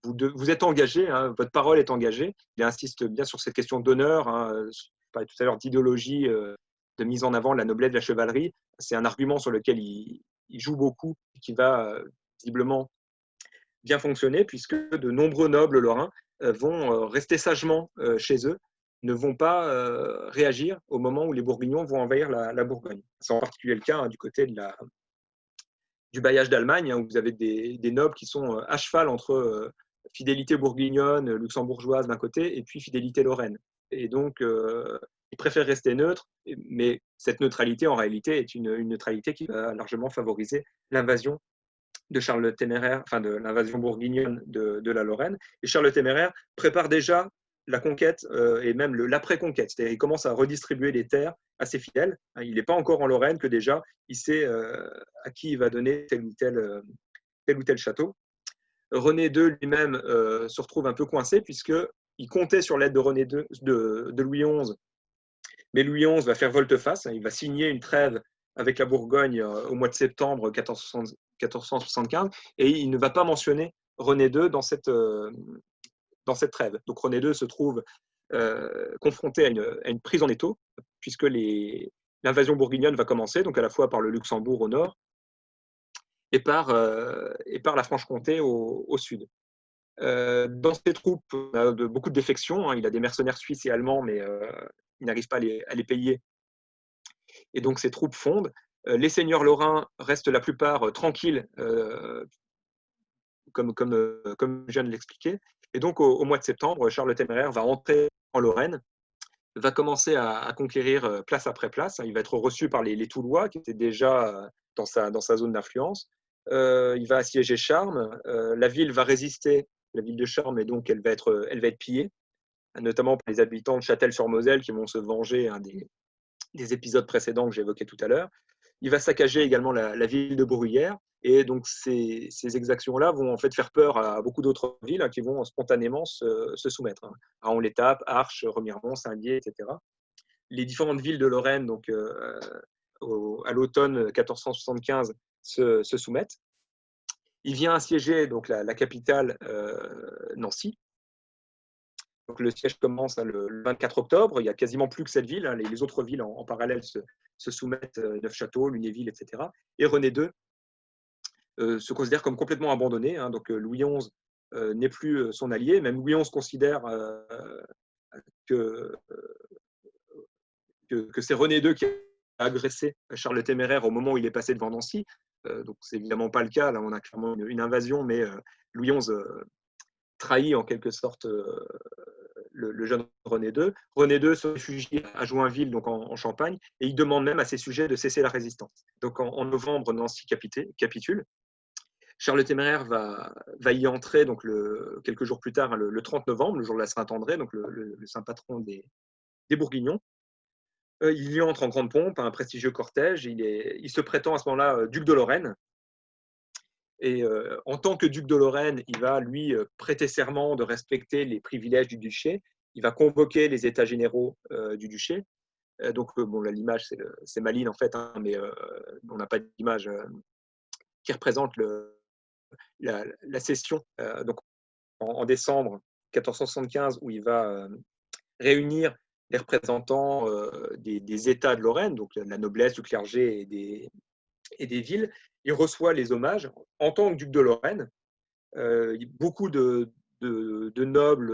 Speaker 2: Vous êtes engagé, hein, votre parole est engagée. Il insiste bien sur cette question d'honneur. Hein, je parlais tout à l'heure d'idéologie, de mise en avant de la noblesse de la chevalerie. C'est un argument sur lequel il joue beaucoup et qui va visiblement bien fonctionner, puisque de nombreux nobles lorrains vont rester sagement chez eux, ne vont pas réagir au moment où les Bourguignons vont envahir la Bourgogne. C'est en particulier le cas hein, du côté du bailliage d'Allemagne, hein, où vous avez des nobles qui sont à cheval entre fidélité bourguignonne, luxembourgeoise d'un côté, et puis fidélité lorraine. Et donc, il préfère rester neutre, mais cette neutralité, en réalité, est une neutralité qui va largement favoriser l'invasion de Charles le Téméraire, enfin de l'invasion bourguignonne de la Lorraine. Et Charles le Téméraire prépare déjà la conquête et même l'après-conquête. C'est-à-dire, il commence à redistribuer les terres à ses fidèles. Il n'est pas encore en Lorraine que déjà, il sait à qui il va donner tel ou tel château. René II lui-même se retrouve un peu coincé puisqu'il comptait sur l'aide de René II, de Louis XI, mais Louis XI va faire volte-face. Il va signer une trêve avec la Bourgogne au mois de septembre 1475 et il ne va pas mentionner René II dans cette trêve. Donc René II se trouve confronté à une prise en étau puisque l'invasion bourguignonne va commencer, donc à la fois par le Luxembourg au nord et par la Franche-Comté au sud. Dans ses troupes, il a beaucoup de défections. Il a des mercenaires suisses et allemands, mais il n'arrive pas à les payer. Et donc ses troupes fondent. Les seigneurs lorrains restent la plupart tranquilles, comme je viens de l'expliquer. Et donc au mois de septembre, Charles le Téméraire va entrer en Lorraine, va commencer à conquérir place après place. Il va être reçu par les Toulois, qui étaient déjà dans sa zone d'influence. Il va assiéger Charmes. La ville va résister, la ville de Charmes, et donc elle va être pillée, notamment par les habitants de Châtel-sur-Moselle qui vont se venger des épisodes précédents que j'évoquais tout à l'heure. Il va saccager également la ville de Bruyères. Et donc, ces exactions-là vont en fait faire peur à beaucoup d'autres villes qui vont spontanément se soumettre. Raon-l'Étape, Arches, Remiremont, Saint-Dié, etc. Les différentes villes de Lorraine, donc, à l'automne 1475, se soumettent. Il vient assiéger donc, la capitale, Nancy. Donc, le siège commence le 24 octobre. Il n'y a quasiment plus que cette ville. Les autres villes en parallèle se soumettent, Neufchâteau, Lunéville, etc. Et René II se considère comme complètement abandonné. Donc Louis XI n'est plus son allié. Même Louis XI considère que c'est René II qui a agressé Charles le Téméraire au moment où il est passé devant Nancy. Donc c'est évidemment pas le cas. Là, on a clairement une invasion, mais Louis XI trahit en quelque sorte le jeune René II. René II se réfugie à Joinville, donc en Champagne, et il demande même à ses sujets de cesser la résistance. Donc en novembre, Nancy capitule. Charles le Téméraire va y entrer donc quelques jours plus tard, le 30 novembre, le jour de la Saint-André, donc le saint patron des Bourguignons. Il y entre en grande pompe, un prestigieux cortège. Il se prétend à ce moment-là duc de Lorraine. Et en tant que duc de Lorraine, il va lui prêter serment de respecter les privilèges du duché. Il va convoquer les états généraux du duché. Donc bon, là, l'image c'est Malines en fait, mais on n'a pas d'image qui représente la session donc en décembre 1475 où il va réunir les représentants des États de Lorraine, donc la noblesse, du clergé et des villes. Il reçoit les hommages en tant que duc de Lorraine. Beaucoup de nobles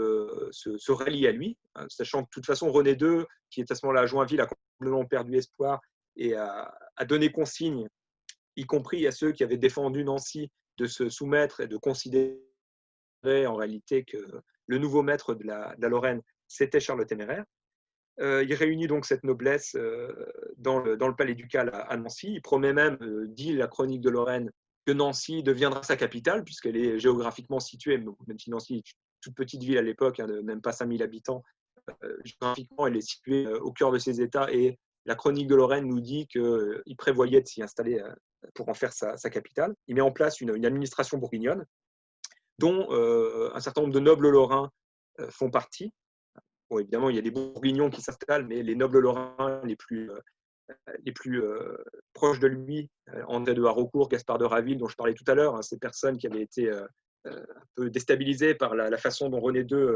Speaker 2: se rallient à lui, sachant que de toute façon René II, qui est à ce moment-là à Joinville, a complètement perdu espoir et a donné consigne, y compris à ceux qui avaient défendu Nancy, de se soumettre et de considérer en réalité que le nouveau maître de la Lorraine, c'était Charles le Téméraire. Il réunit donc cette noblesse dans le palais ducal à Nancy. Il promet même, dit la chronique de Lorraine, que Nancy deviendra sa capitale, puisqu'elle est géographiquement située, même si Nancy est une toute petite ville à l'époque, même pas 5000 habitants, géographiquement, elle est située au cœur de ses États, et la chronique de Lorraine nous dit qu'il prévoyait de s'y installer pour en faire sa capitale. Il met en place une administration bourguignonne, dont un certain nombre de nobles lorrains font partie. Bon, évidemment, il y a des bourguignons qui s'installent, mais les nobles lorrains les plus proches de lui, André de Haraucourt, Gaspard de Raville, dont je parlais tout à l'heure, ces personnes qui avaient été un peu déstabilisées par la façon dont René II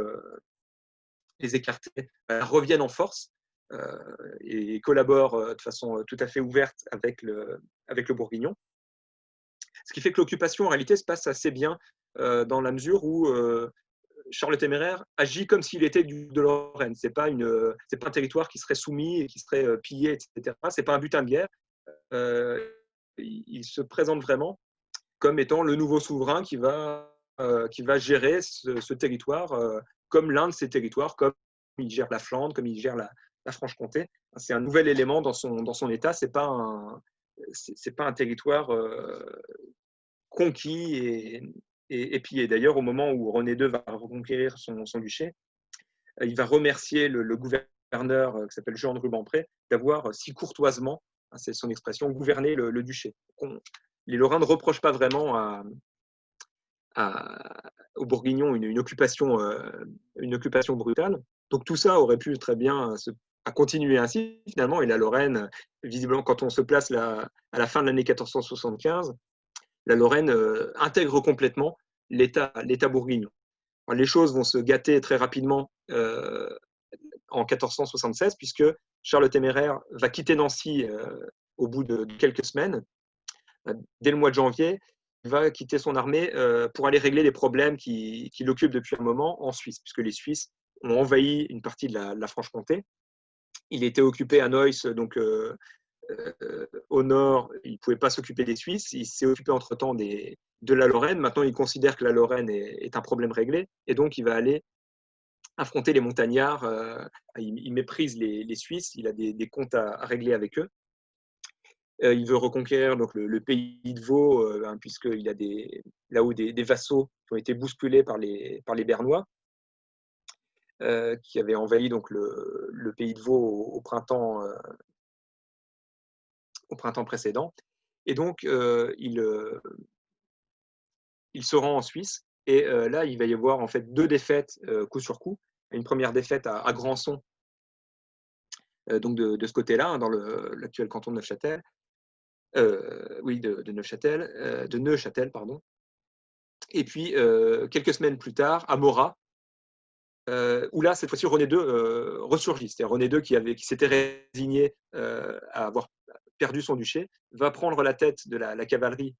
Speaker 2: les écartait, reviennent en force et collaborent de façon tout à fait ouverte avec le Bourguignon. Ce qui fait que l'occupation, en réalité, se passe assez bien dans la mesure où Charles le Téméraire agit comme s'il était duc de Lorraine. Ce n'est pas un territoire qui serait soumis et qui serait pillé, etc. Ce n'est pas un butin de guerre. Il se présente vraiment comme étant le nouveau souverain qui va qui va gérer ce territoire comme l'un de ses territoires, comme il gère la Flandre, comme il gère la Franche-Comté. C'est un nouvel élément dans son État, c'est pas un territoire conquis et pillé. D'ailleurs, au moment où René II va reconquérir son duché, il va remercier le gouverneur qui s'appelle Jean de Rubempré d'avoir si courtoisement, c'est son expression, gouverné le duché. Les Lorrains ne reprochent pas vraiment aux Bourguignons une occupation brutale. Donc tout ça aurait pu très bien continuer ainsi finalement. Et la Lorraine, visiblement, quand on se place à la fin de l'année 1475, la Lorraine intègre complètement l'État bourguignon. Alors, les choses vont se gâter très rapidement en 1476, puisque Charles le Téméraire va quitter Nancy au bout de quelques semaines. Dès le mois de janvier, il va quitter son armée pour aller régler les problèmes qui l'occupent depuis un moment en Suisse, puisque les Suisses ont envahi une partie de la Franche-Comté. Il était occupé à Neuss, donc au nord, il ne pouvait pas s'occuper des Suisses. Il s'est occupé entre-temps de la Lorraine. Maintenant, il considère que la Lorraine est un problème réglé, et donc il va aller affronter les montagnards. Il méprise les Suisses, il a des comptes à régler avec eux. Il veut reconquérir donc, le pays de Vaud, puisqu'il y a là-haut des vassaux qui ont été bousculés par les Bernois, qui avaient envahi donc, le pays de Vaud au printemps précédent. Et donc, il se rend en Suisse. Et là, il va y avoir en fait 2 défaites coup sur coup. Une première défaite à Grandson, donc de ce côté-là, hein, dans l'actuel canton de Neufchâtel. De Neuchâtel, pardon. Et puis, quelques semaines plus tard, à Morat, où là, cette fois-ci, René II ressurgit. C'est-à-dire René II qui s'était résigné à avoir perdu son duché, va prendre la tête de la cavalerie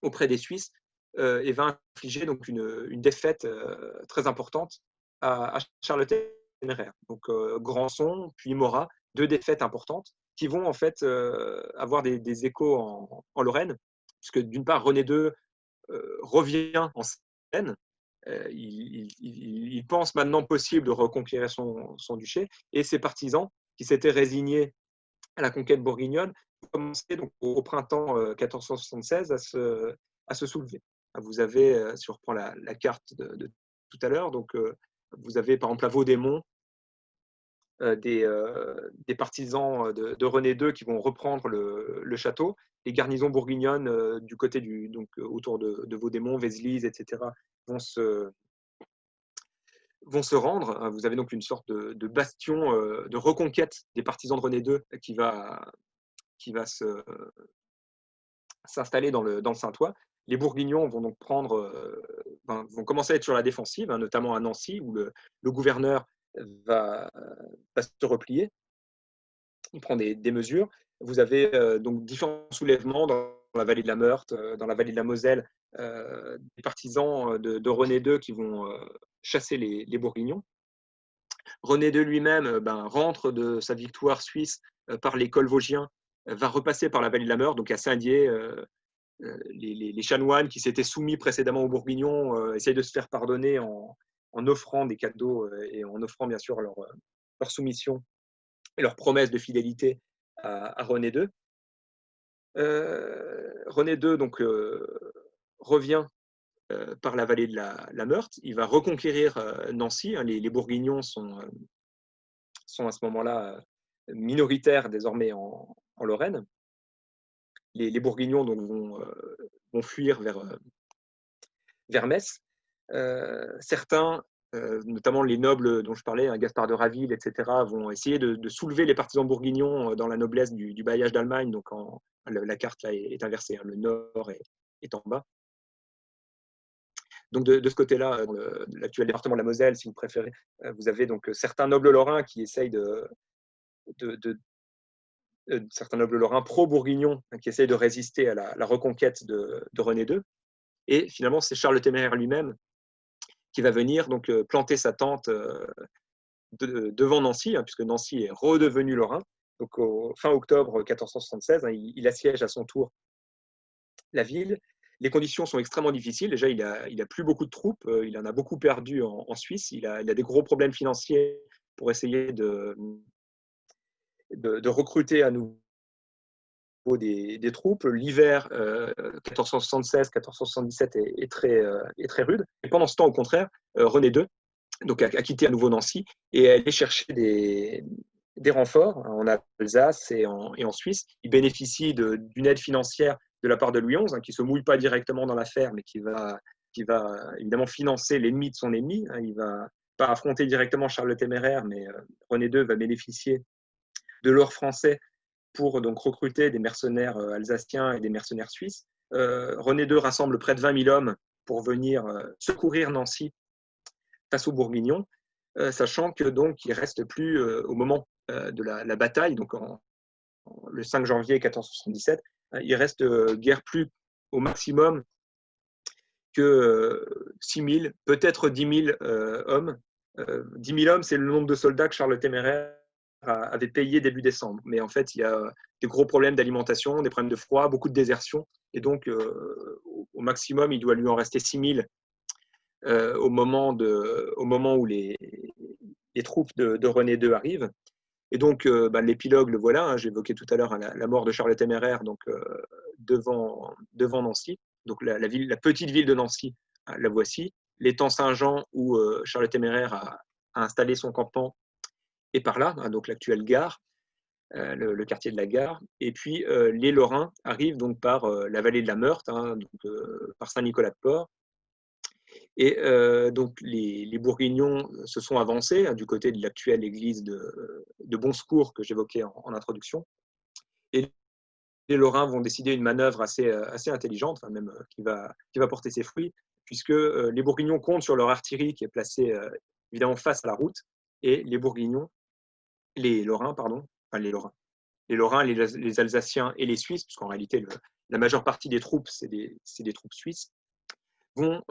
Speaker 2: auprès des Suisses et va infliger donc une défaite très importante à Charles le Téméraire. Donc, Grandson, puis Morat, 2 défaites importantes qui vont en fait avoir des échos en Lorraine, puisque d'une part, René II revient en scène. Il pense maintenant possible de reconquérir son duché, et ses partisans, qui s'étaient résignés à la conquête bourguignonne, commençaient donc au printemps 1476 à se soulever. Vous avez, si on reprend la carte de tout à l'heure, donc vous avez par exemple à Vaudémont des partisans de René II qui vont reprendre le château. Les garnisons bourguignonnes du côté donc autour de Vaudémont, Vézelise, etc. vont se rendre. Vous avez donc une sorte de bastion de reconquête des partisans de René II qui va s'installer dans le Saintois. Les Bourguignons vont donc vont commencer à être sur la défensive, hein, notamment à Nancy, où le gouverneur va se replier. Il prend des mesures. Vous avez donc différents soulèvements dans la vallée de la Meurthe, dans la vallée de la Moselle, des partisans de René II qui vont chasser les Bourguignons. René II lui-même rentre de sa victoire suisse par les cols vosgiens, va repasser par la vallée de la Meurthe, donc à Saint-Dié. Les chanoines qui s'étaient soumis précédemment aux Bourguignons essayent de se faire pardonner en offrant des cadeaux et en offrant bien sûr leur soumission et leur promesse de fidélité à René II. René II donc, revient par la vallée de la Meurthe. Il va reconquérir Nancy. Hein, les Bourguignons sont à ce moment-là minoritaires désormais en Lorraine. Les Bourguignons donc, vont fuir vers Metz. Certains, notamment les nobles dont je parlais, hein, Gaspard de Raville, etc., vont essayer de soulever les partisans bourguignons dans la noblesse du bailliage d'Allemagne. Donc, la carte là est inversée, hein, le nord est en bas. Donc, de ce côté-là, dans l'actuel département de la Moselle, si vous préférez, vous avez donc certains nobles lorrains qui essayent certains nobles lorrains pro-bourguignons qui essayent de résister à la reconquête de René II. Et finalement, c'est Charles le Téméraire lui-même qui va venir donc planter sa tente devant Nancy, hein, puisque Nancy est redevenu lorrain. Donc, fin octobre 1476, hein, il assiège à son tour la ville. Les conditions sont extrêmement difficiles. Déjà, il a plus beaucoup de troupes. Il en a beaucoup perdu en Suisse. Il a des gros problèmes financiers pour essayer de recruter à nouveau des troupes. L'hiver 1476-1477 est très rude. Et pendant ce temps, au contraire, René II donc, a quitté à nouveau Nancy et est allé chercher des renforts en Alsace et en Suisse. Il bénéficie d'une aide financière de la part de Louis XI, qui ne se mouille pas directement dans l'affaire, mais qui va évidemment financer l'ennemi de son ennemi. Il ne va pas affronter directement Charles le Téméraire, mais René II va bénéficier de l'or français pour donc recruter des mercenaires alsaciens et des mercenaires suisses. René II rassemble près de 20 000 hommes pour venir secourir Nancy face aux Bourguignons, sachant que donc il reste plus au moment de la bataille, donc le 5 janvier 1477, il reste guère plus au maximum que 6 000, peut-être 10 000 hommes. 10 000 hommes, c'est le nombre de soldats que Charles le Téméraire avait payé début décembre. Mais en fait, il y a des gros problèmes d'alimentation, des problèmes de froid, beaucoup de désertion. Et donc, au maximum, il doit lui en rester 6 000 au moment où les troupes de René II arrivent. Et donc, l'épilogue, le voilà. J'évoquais tout à l'heure la mort de Charles le Téméraire donc, devant Nancy. Donc, la petite ville de Nancy, la voici. L'étang Saint-Jean, où Charles le Téméraire a installé son campement, est par là, donc l'actuelle gare, le quartier de la gare. Et puis, les Lorrains arrivent donc par la vallée de la Meurthe, donc, par Saint-Nicolas-de-Port. Et donc, les Bourguignons se sont avancés du côté de l'actuelle église de Bon Secours que j'évoquais en introduction. Et les Lorrains vont décider une manœuvre assez intelligente, enfin même qui va porter ses fruits, puisque les Bourguignons comptent sur leur artillerie qui est placée évidemment face à la route, et les Lorrains, les Alsaciens et les Suisses, puisqu'en réalité la majeure partie des troupes, c'est des troupes suisses, vont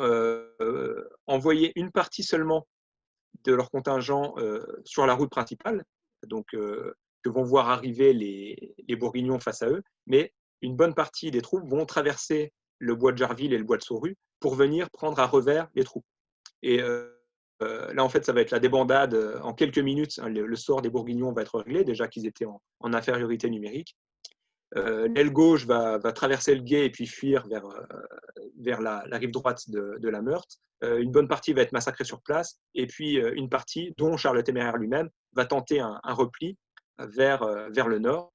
Speaker 2: envoyer une partie seulement de leur contingent sur la route principale, donc que vont voir arriver les Bourguignons face à eux, mais une bonne partie des troupes vont traverser le bois de Jarville et le bois de Sauru pour venir prendre à revers les troupes. Et là, en fait, ça va être la débandade. En quelques minutes, le sort des Bourguignons va être réglé, déjà qu'ils étaient en infériorité numérique. L'aile gauche va traverser le gué et puis fuir vers la rive droite de la Meurthe. Une bonne partie va être massacrée sur place, et puis une partie, dont Charles le Téméraire lui-même, va tenter un repli vers le nord.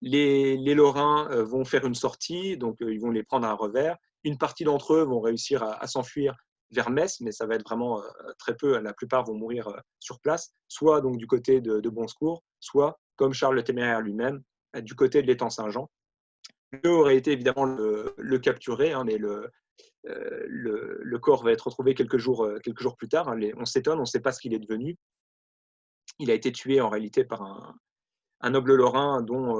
Speaker 2: Les Lorrains vont faire une sortie, donc ils vont les prendre à un revers. Une partie d'entre eux vont réussir à s'enfuir vers Metz, mais ça va être vraiment très peu. La plupart vont mourir sur place, soit donc du côté de Bon Secours, soit, comme Charles le Téméraire lui-même, du côté de l'étang Saint-Jean. Lui aurait été évidemment le capturer, mais le corps va être retrouvé quelques jours plus tard. On s'étonne, on ne sait pas ce qu'il est devenu. Il a été tué en réalité par un noble lorrain dont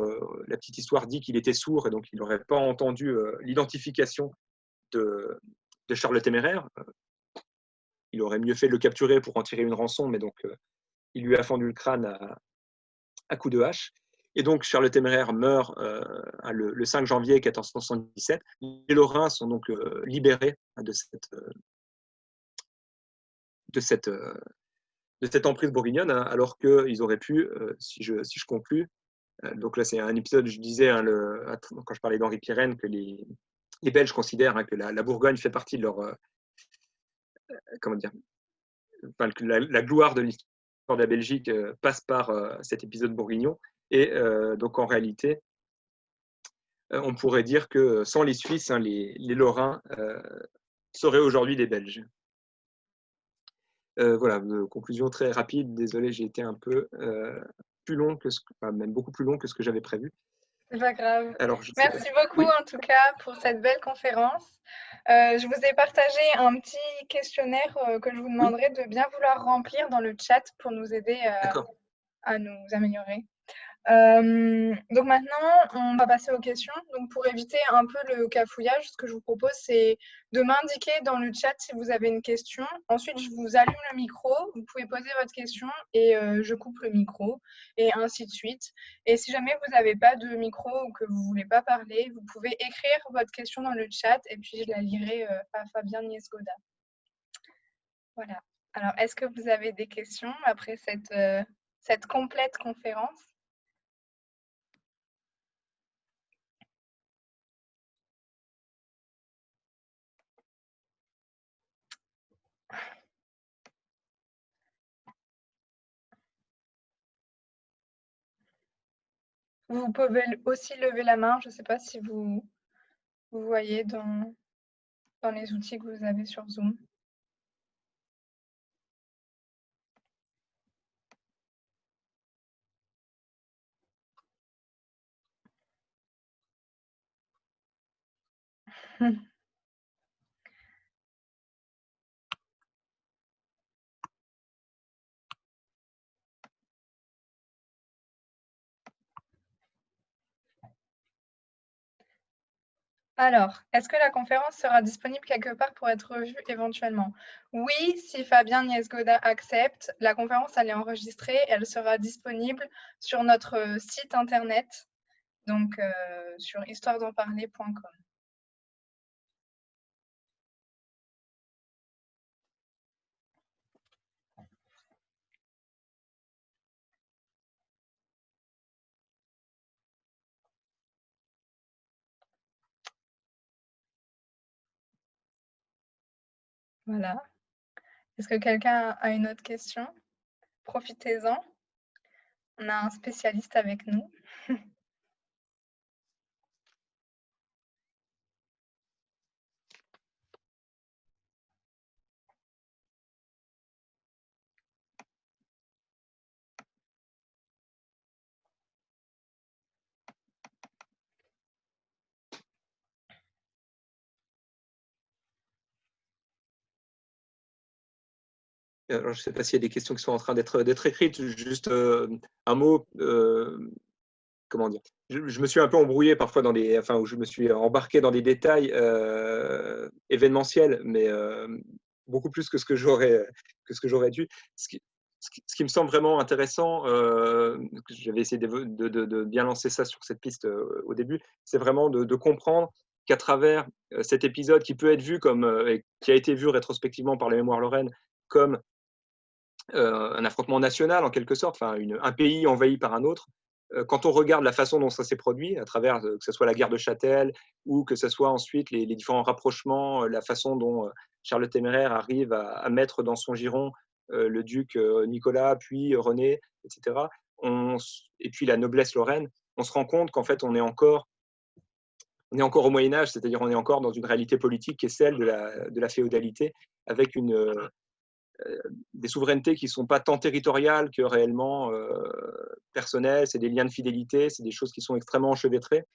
Speaker 2: la petite histoire dit qu'il était sourd et donc il n'aurait pas entendu l'identification de Charles le Téméraire. Il aurait mieux fait de le capturer pour en tirer une rançon, mais donc il lui a fendu le crâne à coups de hache. Et donc, Charles le Téméraire meurt le 5 janvier 1477. Les Lorrains sont donc libérés de cette emprise bourguignonne, alors qu'ils auraient pu, si je conclus, donc là c'est un épisode, je disais, quand je parlais d'Henri Pirenne, que les Belges considèrent que la Bourgogne fait partie de leur, comment dire, enfin, que la gloire de l'histoire de la Belgique passe par cet épisode bourguignon. Et donc en réalité, on pourrait dire que sans les Suisses, les Lorrains seraient aujourd'hui des Belges. Voilà, conclusion très rapide. Désolé, j'ai été un peu plus long même beaucoup plus long que ce que j'avais prévu.
Speaker 1: C'est pas grave.
Speaker 2: Alors,
Speaker 1: Merci beaucoup en tout cas pour cette belle conférence. Je vous ai partagé un petit questionnaire que je vous demanderai de bien vouloir remplir dans le chat pour nous aider à nous améliorer. Donc maintenant, on va passer aux questions. Donc pour éviter un peu le cafouillage, ce que je vous propose, c'est de m'indiquer dans le chat si vous avez une question. Ensuite, je vous allume le micro, vous pouvez poser votre question et je coupe le micro, et ainsi de suite. Et si jamais vous n'avez pas de micro ou que vous ne voulez pas parler, vous pouvez écrire votre question dans le chat et puis je la lirai à Fabien Niesgoda. Voilà. Alors, est-ce que vous avez des questions après cette complète conférence? Vous pouvez aussi lever la main. Je ne sais pas si vous voyez dans les outils que vous avez sur Zoom. Alors, est-ce que la conférence sera disponible quelque part pour être vue éventuellement? Oui, si Fabien Niesgoda accepte, la conférence elle est enregistrée, elle sera disponible sur notre site internet, donc sur histoiredenparler.com. Voilà. Est-ce que quelqu'un a une autre question? Profitez-en. On a un spécialiste avec nous.
Speaker 2: Alors, je ne sais pas s'il y a des questions qui sont en train d'être écrites. Juste un mot. Comment dire, je me suis un peu embrouillé parfois où je me suis embarqué dans des détails événementiels, mais beaucoup plus que ce que j'aurais dû. Ce qui me semble vraiment intéressant, j'avais essayé de bien lancer ça sur cette piste au début, c'est vraiment de comprendre qu'à travers cet épisode qui peut être vu comme, et qui a été vu rétrospectivement par les Mémoires Lorraine comme un affrontement national en quelque sorte, enfin un pays envahi par un autre. Quand on regarde la façon dont ça s'est produit, à travers que ce soit la guerre de Châtel ou que ce soit ensuite les différents rapprochements, la façon dont Charles le Téméraire arrive à mettre dans son giron le duc Nicolas, puis René, etc. Et puis la noblesse lorraine, on se rend compte qu'en fait on est encore au Moyen-Âge, c'est-à-dire on est encore dans une réalité politique qui est celle de la féodalité, avec des souverainetés qui ne sont pas tant territoriales que réellement personnelles, c'est des liens de fidélité, c'est des choses qui sont extrêmement enchevêtrées,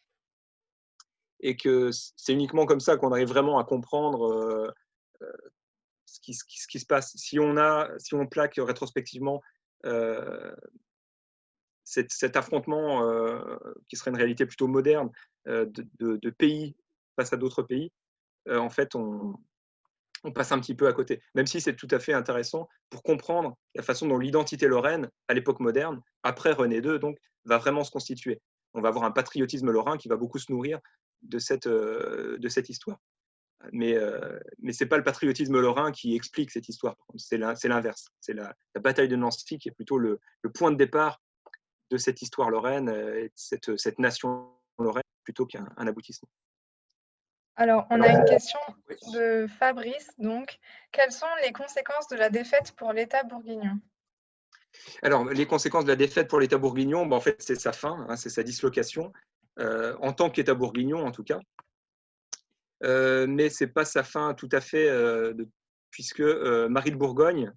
Speaker 2: et que c'est uniquement comme ça qu'on arrive vraiment à comprendre ce qui se passe. Si on plaque rétrospectivement cet affrontement qui serait une réalité plutôt moderne de pays face à d'autres pays, en fait, on passe un petit peu à côté, même si c'est tout à fait intéressant pour comprendre la façon dont l'identité lorraine, à l'époque moderne, après René II, donc, va vraiment se constituer. On va avoir un patriotisme lorrain qui va beaucoup se nourrir de cette histoire. Mais ce n'est pas le patriotisme lorrain qui explique cette histoire, c'est l'inverse. C'est la bataille de Nancy qui est plutôt le point de départ de cette histoire lorraine, et de cette nation lorraine, plutôt qu'un aboutissement.
Speaker 1: Alors, on a une question de Fabrice, donc. Quelles sont les conséquences de la défaite pour l'État bourguignon?
Speaker 2: Alors, les conséquences de la défaite pour l'État bourguignon, en fait, c'est sa fin, hein, c'est sa dislocation, en tant qu'État bourguignon en tout cas. Mais ce n'est pas sa fin tout à fait, puisque Marie de Bourgogne,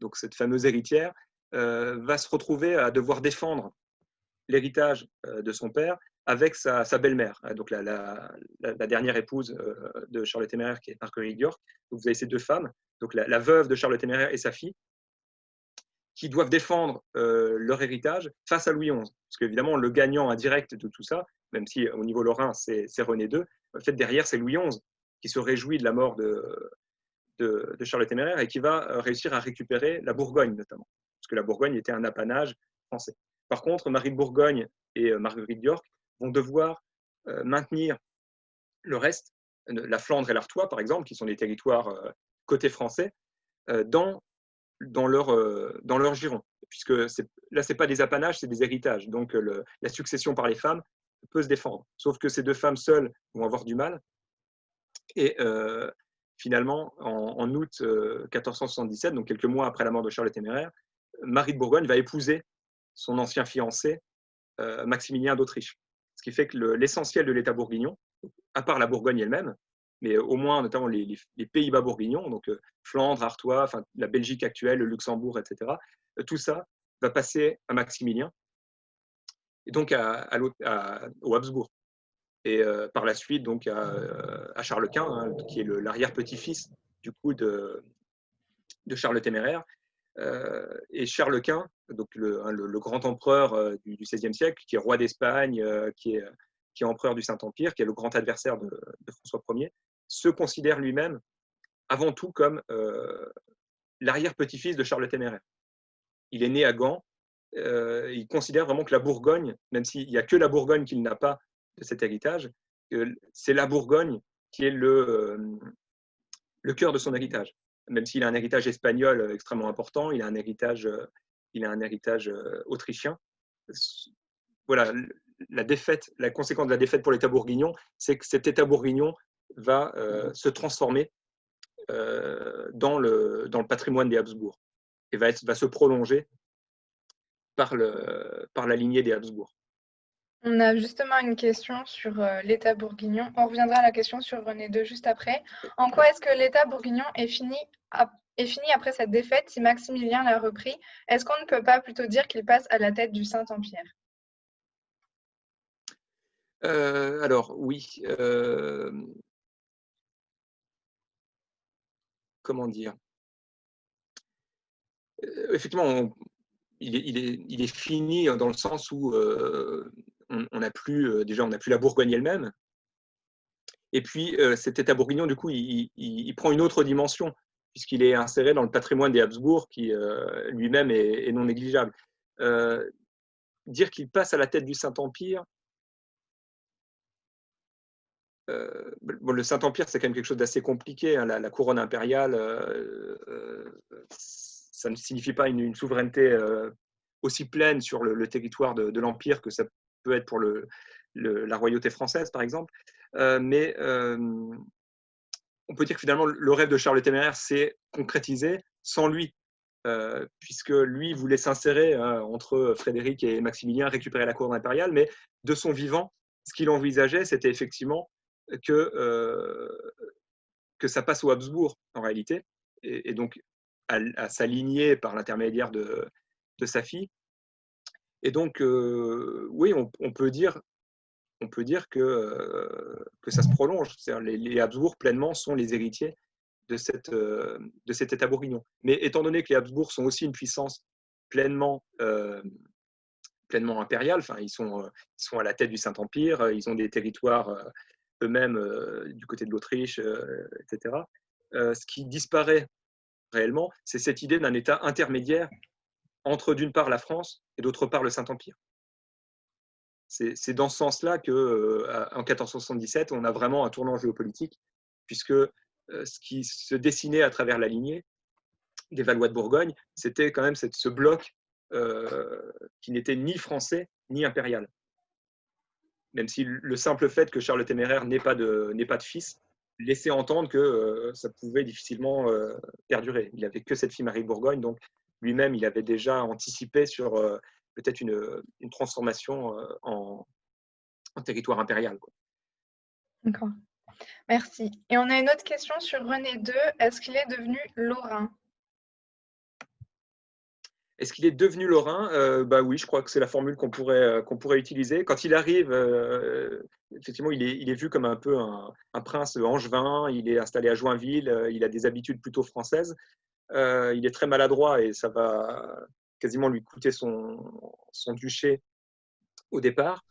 Speaker 2: donc cette fameuse héritière, va se retrouver à devoir défendre l'héritage de son père avec sa belle-mère, donc la dernière épouse de Charles le Téméraire, qui est Marguerite d'York. Donc vous avez ces deux femmes, donc la veuve de Charles le Téméraire et sa fille, qui doivent défendre leur héritage face à Louis XI. Parce qu'évidemment, le gagnant indirect de tout ça, même si au niveau lorrain, c'est René II, en fait, derrière, c'est Louis XI qui se réjouit de la mort de Charles le Téméraire et qui va réussir à récupérer la Bourgogne, notamment. Parce que la Bourgogne était un apanage français. Par contre, Marie de Bourgogne et Marguerite d'York vont devoir maintenir le reste, la Flandre et l'Artois, par exemple, qui sont des territoires côté français, dans leur giron. Puisque là, ce n'est pas des apanages, c'est des héritages. Donc, la succession par les femmes peut se défendre. Sauf que ces deux femmes seules vont avoir du mal. Et finalement, en août 1477, donc quelques mois après la mort de Charles le Téméraire, Marie de Bourgogne va épouser son ancien fiancé, Maximilien d'Autriche. Ce qui fait que l'essentiel de l'État bourguignon, à part la Bourgogne elle-même, mais au moins notamment les Pays-Bas bourguignons, donc Flandre, Artois, enfin, la Belgique actuelle, le Luxembourg, etc., tout ça va passer à Maximilien, et donc au Habsbourg. Et par la suite, donc, à Charles Quint, hein, qui est l'arrière-petit-fils du coup de Charles le Téméraire. Et Charles Quint, donc le grand empereur du XVIe siècle, qui est roi d'Espagne, qui est empereur du Saint-Empire, qui est le grand adversaire de François Ier, se considère lui-même avant tout comme l'arrière-petit-fils de Charles le Téméraire. Il est né à Gand. Il considère vraiment que la Bourgogne, même s'il n'y a que la Bourgogne qu'il n'a pas de cet héritage, c'est la Bourgogne qui est le cœur de son héritage. Même s'il a un héritage espagnol extrêmement important, il a un héritage autrichien. Voilà, la conséquence de la défaite pour l'État bourguignon, c'est que cet État bourguignon va se transformer dans le patrimoine des Habsbourg et va se prolonger par la lignée des Habsbourg.
Speaker 1: On a justement une question sur l'État bourguignon. On reviendra à la question sur René II juste après. En quoi est-ce que l'État bourguignon est fini après cette défaite si Maximilien l'a repris? Est-ce qu'on ne peut pas plutôt dire qu'il passe à la tête du Saint-Empire?
Speaker 2: Alors, oui. Comment dire? Effectivement, il est fini dans le sens où on n'a plus, déjà, on n'a plus la Bourgogne elle-même. Et puis, cet État bourguignon, du coup, il prend une autre dimension, puisqu'il est inséré dans le patrimoine des Habsbourg, qui lui-même est non négligeable. Dire qu'il passe à la tête du Saint-Empire, bon, le Saint-Empire, c'est quand même quelque chose d'assez compliqué. Hein, la couronne impériale, ça ne signifie pas une souveraineté aussi pleine sur le territoire de l'Empire que ça peut être pour la royauté française, par exemple. Mais on peut dire que finalement, le rêve de Charles le Téméraire s'est concrétisé sans lui, puisque lui voulait s'insérer entre Frédéric et Maximilien, récupérer la couronne impériale, mais de son vivant, ce qu'il envisageait, c'était effectivement que ça passe aux Habsbourg, en réalité, et donc à s'aligner par l'intermédiaire de sa fille. Et donc, oui, on peut dire que ça se prolonge. Les Habsbourg pleinement sont les héritiers de cet État bourguignon. Mais étant donné que les Habsbourg sont aussi une puissance pleinement impériale, enfin, ils sont à la tête du Saint-Empire, ils ont des territoires eux-mêmes du côté de l'Autriche, etc. Ce qui disparaît réellement, c'est cette idée d'un État intermédiaire entre d'une part la France et d'autre part le Saint-Empire. C'est dans ce sens-là qu'en 1477, on a vraiment un tournant géopolitique, puisque ce qui se dessinait à travers la lignée des Valois de Bourgogne, c'était quand même ce bloc qui n'était ni français ni impérial. Même si le simple fait que Charles le Téméraire n'ait pas de fils laissait entendre que ça pouvait difficilement perdurer. Il n'avait que cette fille Marie de Bourgogne, donc lui-même, il avait déjà anticipé sur peut-être une transformation en territoire impérial.
Speaker 1: D'accord. Merci. Et on a une autre question sur René II. Est-ce qu'il est devenu lorrain?
Speaker 2: Est-ce qu'il est devenu lorrain? Bah oui, je crois que c'est la formule qu'on pourrait utiliser. Quand il arrive, effectivement, il est vu comme un peu un prince angevin. Il est installé à Joinville. Il a des habitudes plutôt françaises. Il est très maladroit et ça va quasiment lui coûter son duché au départ.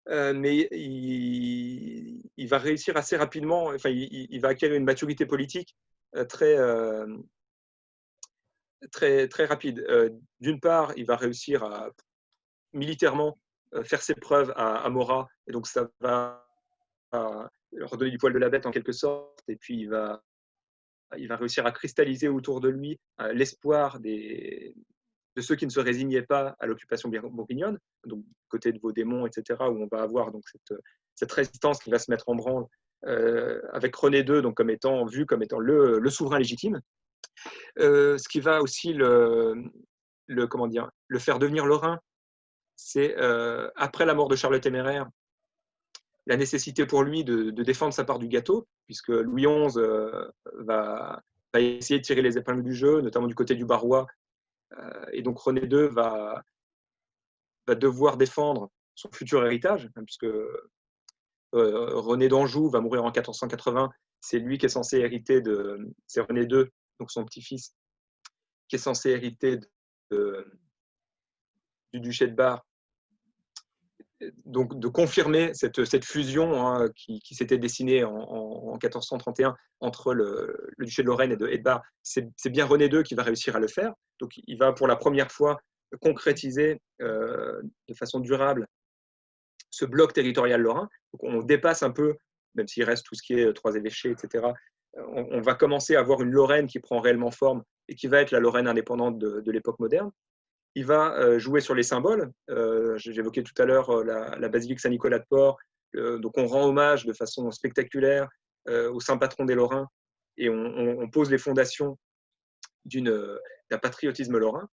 Speaker 2: Mais il va réussir assez rapidement, enfin, il va acquérir une maturité politique très, très, très rapide. D'une part, il va réussir à militairement faire ses preuves à Morat, et donc ça va redonner du poil de la bête en quelque sorte, et puis il va réussir à cristalliser autour de lui l'espoir de ceux qui ne se résignaient pas à l'occupation bourguignonne, donc côté de Vaudémont, etc., où on va avoir donc cette résistance qui va se mettre en branle avec René II donc comme étant vu comme étant le souverain légitime. Ce qui va aussi comment dire, le faire devenir lorrain, c'est après la mort de Charles le Téméraire, la nécessité pour lui de défendre sa part du gâteau, puisque Louis XI va essayer de tirer les épingles du jeu, notamment du côté du Barrois, et donc René II va devoir défendre son futur héritage, hein, puisque René d'Anjou va mourir en 1480, c'est lui qui est censé hériter c'est René II, donc son petit-fils, qui est censé hériter du duché de Bar, donc de confirmer cette fusion hein, qui s'était dessinée en 1431 entre le duché de Lorraine et de Bar. C'est bien René II qui va réussir à le faire. Donc il va pour la première fois concrétiser de façon durable ce bloc territorial lorrain. Donc on dépasse un peu, même s'il reste tout ce qui est trois évêchés, etc. On va commencer à avoir une Lorraine qui prend réellement forme et qui va être la Lorraine indépendante de l'époque moderne. Il va jouer sur les symboles. J'évoquais tout à l'heure la basilique Saint-Nicolas de Port. Donc on rend hommage de façon spectaculaire au saint patron des Lorrains et on pose les fondations d'un patriotisme lorrain.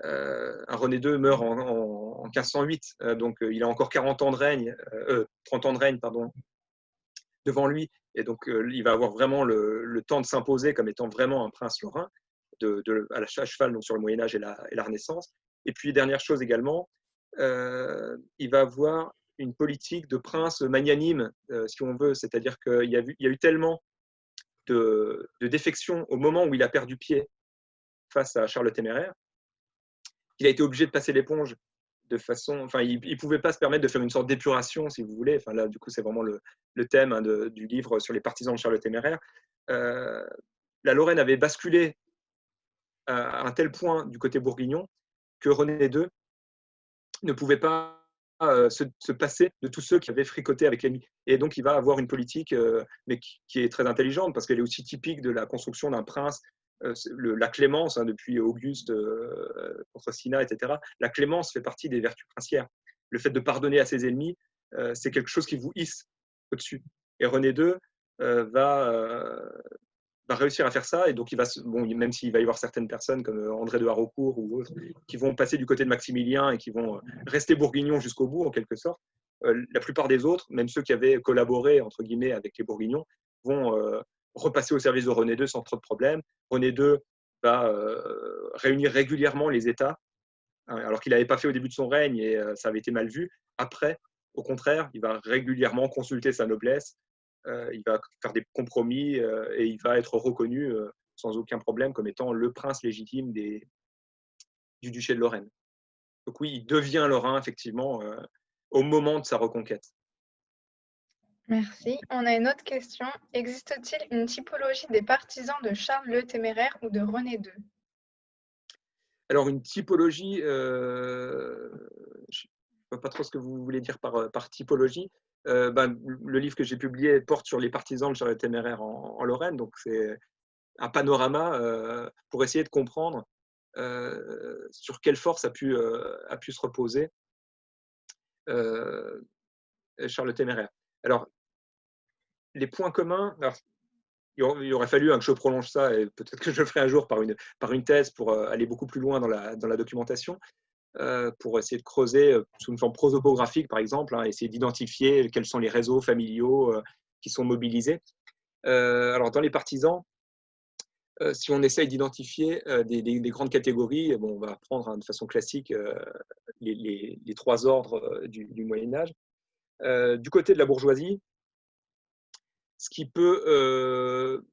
Speaker 2: René II meurt en 1508, donc il a encore 30 ans de règne, pardon, devant lui, et donc il va avoir vraiment le temps de s'imposer comme étant vraiment un prince lorrain, à cheval donc sur le Moyen-Âge et la Renaissance. Et puis, dernière chose également, il va avoir une politique de prince magnanime, si on veut, c'est-à-dire qu'il y a eu tellement de défections au moment où il a perdu pied face à Charles le Téméraire, qu'il a été obligé de passer l'éponge de façon, enfin, il ne pouvait pas se permettre de faire une sorte d'épuration, si vous voulez. Enfin, là, du coup, c'est vraiment le thème hein, du livre sur les partisans de Charles le Téméraire. La Lorraine avait basculé à un tel point du côté bourguignon que René II ne pouvait pas se passer de tous ceux qui avaient fricoté avec l'ennemi. Et donc, il va avoir une politique, mais qui est très intelligente, parce qu'elle est aussi typique de la construction d'un prince. La clémence, hein, depuis Auguste contre Cinna, etc., la clémence fait partie des vertus princières. Le fait de pardonner à ses ennemis, c'est quelque chose qui vous hisse au-dessus. Et René II va réussir à faire ça, et donc même s'il va y avoir certaines personnes comme André de Haraucourt ou autres qui vont passer du côté de Maximilien et qui vont rester bourguignons jusqu'au bout en quelque sorte, la plupart des autres, même ceux qui avaient collaboré entre guillemets avec les bourguignons, vont repasser au service de René II sans trop de problèmes. René II va réunir régulièrement les États, hein, alors qu'il n'avait pas fait au début de son règne et ça avait été mal vu. Après, au contraire, il va régulièrement consulter sa noblesse, il va faire des compromis et il va être reconnu sans aucun problème comme étant le prince légitime du duché de Lorraine. Donc oui, il devient lorrain effectivement au moment de sa reconquête.
Speaker 1: Merci. On a une autre question. Existe-t-il une typologie des partisans de Charles le Téméraire ou de René II?
Speaker 2: Alors une typologie, je ne vois pas trop ce que vous voulez dire par typologie. Le livre que j'ai publié porte sur les partisans de Charles le Téméraire en Lorraine, donc c'est un panorama pour essayer de comprendre sur quelle force a pu se reposer Charles le Téméraire. Alors, les points communs, alors, il aurait fallu que je prolonge ça, et peut-être que je le ferai un jour par une thèse pour aller beaucoup plus loin dans la documentation, pour essayer de creuser sous une forme prosopographique, par exemple, hein, essayer d'identifier quels sont les réseaux familiaux qui sont mobilisés. Alors, dans les partisans, si on essaye d'identifier des grandes catégories, bon, on va prendre hein, de façon classique les trois ordres du Moyen-Âge. Du côté de la bourgeoisie, ce qui peut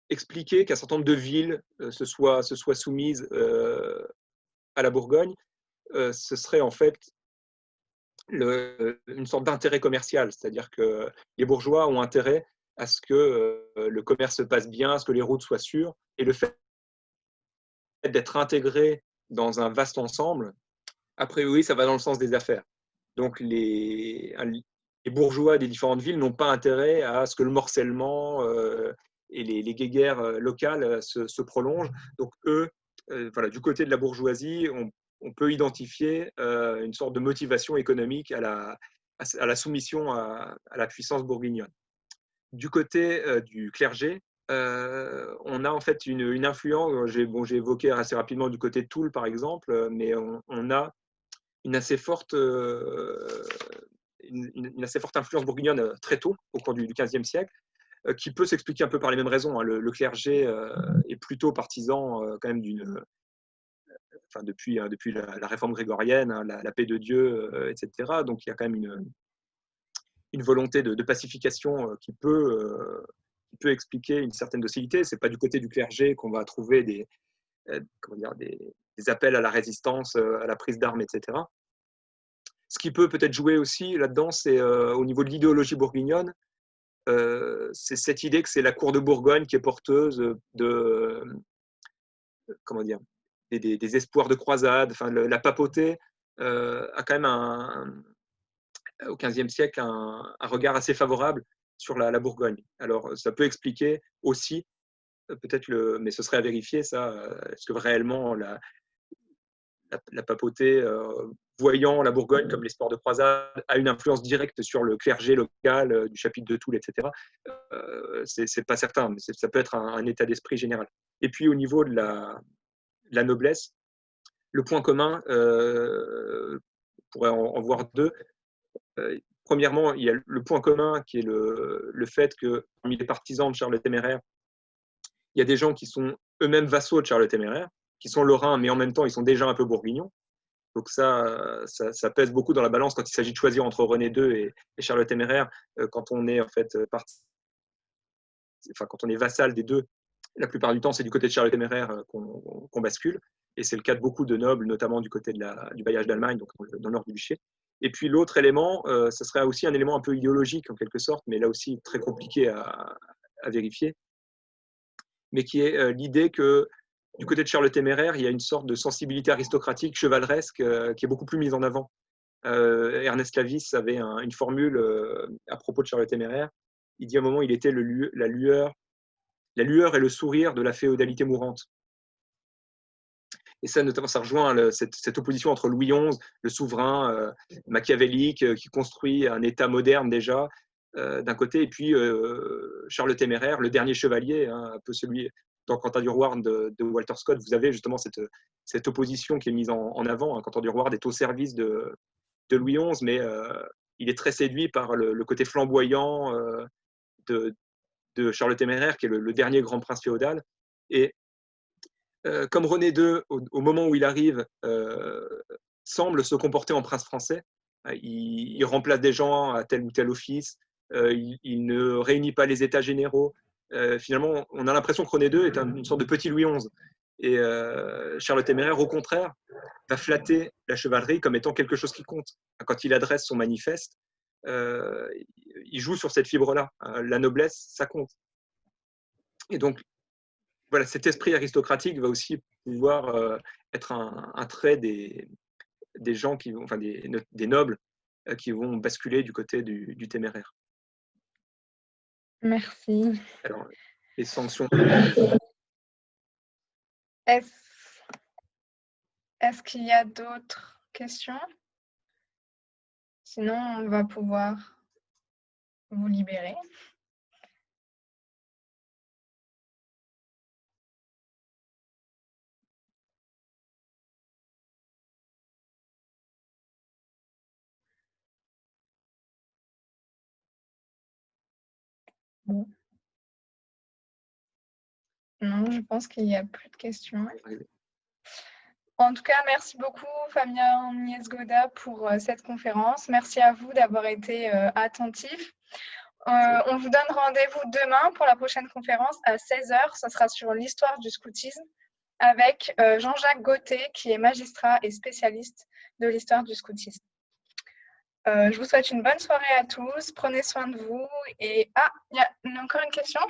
Speaker 2: expliquer qu'un certain nombre de villes se soient soumises à la Bourgogne, ce serait en fait une sorte d'intérêt commercial, c'est-à-dire que les bourgeois ont intérêt à ce que le commerce se passe bien, à ce que les routes soient sûres, et le fait d'être intégré dans un vaste ensemble, a priori, ça va dans le sens des affaires. Donc les bourgeois des différentes villes n'ont pas intérêt à ce que le morcellement et les guéguerres locales se prolongent. Donc eux, voilà, du côté de la bourgeoisie, on peut identifier une sorte de motivation économique à la soumission à la puissance bourguignonne. Du côté du clergé, on a en fait une influence, j'ai évoqué assez rapidement du côté de Toul par exemple, mais on a une assez forte, une assez forte influence bourguignonne très tôt, au cours du XVe siècle, qui peut s'expliquer un peu par les mêmes raisons. Hein. Le clergé est plutôt partisan quand même enfin, depuis la réforme grégorienne, hein, la paix de Dieu, etc. Donc il y a quand même une volonté de pacification qui peut expliquer une certaine docilité. Ce n'est pas du côté du clergé qu'on va trouver des appels à la résistance, à la prise d'armes, etc. Ce qui peut peut-être jouer aussi là-dedans, c'est au niveau de l'idéologie bourguignonne, c'est cette idée que c'est la cour de Bourgogne qui est porteuse de, comment dire, des espoirs de croisade. Enfin, la papauté a quand même au XVe siècle un regard assez favorable sur la Bourgogne. Alors, ça peut expliquer aussi, peut-être, mais ce serait à vérifier ça, est-ce que réellement la papauté, voyant la Bourgogne comme l'espoir de croisade, a une influence directe sur le clergé local du chapitre de Toul, etc. C'est pas certain, mais ça peut être un état d'esprit général. Et puis au niveau de la noblesse, le point commun, on pourrait en voir deux. Premièrement, il y a le point commun qui est le fait que parmi les partisans de Charles le Téméraire, il y a des gens qui sont eux-mêmes vassaux de Charles le Téméraire, qui sont lorrains, mais en même temps, ils sont déjà un peu bourguignons. Donc ça pèse beaucoup dans la balance quand il s'agit de choisir entre René II et Charles le Téméraire, quand on est en fait quand on est vassal des deux. La plupart du temps, c'est du côté de Charles le Téméraire qu'on bascule, et c'est le cas de beaucoup de nobles, notamment du côté du bailliage d'Allemagne, donc dans le nord du duché. Et puis l'autre élément, ce serait aussi un élément un peu idéologique en quelque sorte, mais là aussi très compliqué à vérifier, mais qui est l'idée que du côté de Charles le Téméraire, il y a une sorte de sensibilité aristocratique, chevaleresque, qui est beaucoup plus mise en avant. Ernest Lavis avait une formule à propos de Charles le Téméraire. Il dit à un moment, il était la lueur et le sourire de la féodalité mourante. Et ça, notamment, ça rejoint cette opposition entre Louis XI, le souverain machiavélique, qui construit un État moderne déjà, d'un côté, et puis Charles le Téméraire, le dernier chevalier, hein, un peu celui dans Quentin Durward de Walter Scott. Vous avez justement cette opposition qui est mise en avant. Hein. Quentin Durward est au service de Louis XI, mais il est très séduit par le côté flamboyant de Charles le Téméraire, qui est le dernier grand prince féodal. Et comme René II, au moment où il arrive, semble se comporter en prince français, il remplace des gens à tel ou tel office, il ne réunit pas les états généraux. Finalement, on a l'impression que René II est une sorte de petit Louis XI. Et Charles le Téméraire, au contraire, va flatter la chevalerie comme étant quelque chose qui compte. Quand il adresse son manifeste, il joue sur cette fibre-là. La noblesse, ça compte. Et donc, voilà, cet esprit aristocratique va aussi pouvoir être un trait des gens qui vont, enfin des nobles qui vont basculer du côté du téméraire.
Speaker 1: Merci.
Speaker 2: Alors, les sanctions.
Speaker 1: Est-ce qu'il y a d'autres questions? Sinon, on va pouvoir vous libérer. Bon. Non, je pense qu'il n'y a plus de questions. En tout cas, merci beaucoup Fabien Niesgoda pour cette conférence. Merci à vous d'avoir été attentifs. On vous donne rendez-vous demain pour la prochaine conférence à 16h. Ça sera sur l'histoire du scoutisme. avec Jean-Jacques Gauthier, qui est magistrat et spécialiste de l'histoire du scoutisme. Je vous souhaite une bonne soirée à tous. Prenez soin de vous. Et il y a encore une question.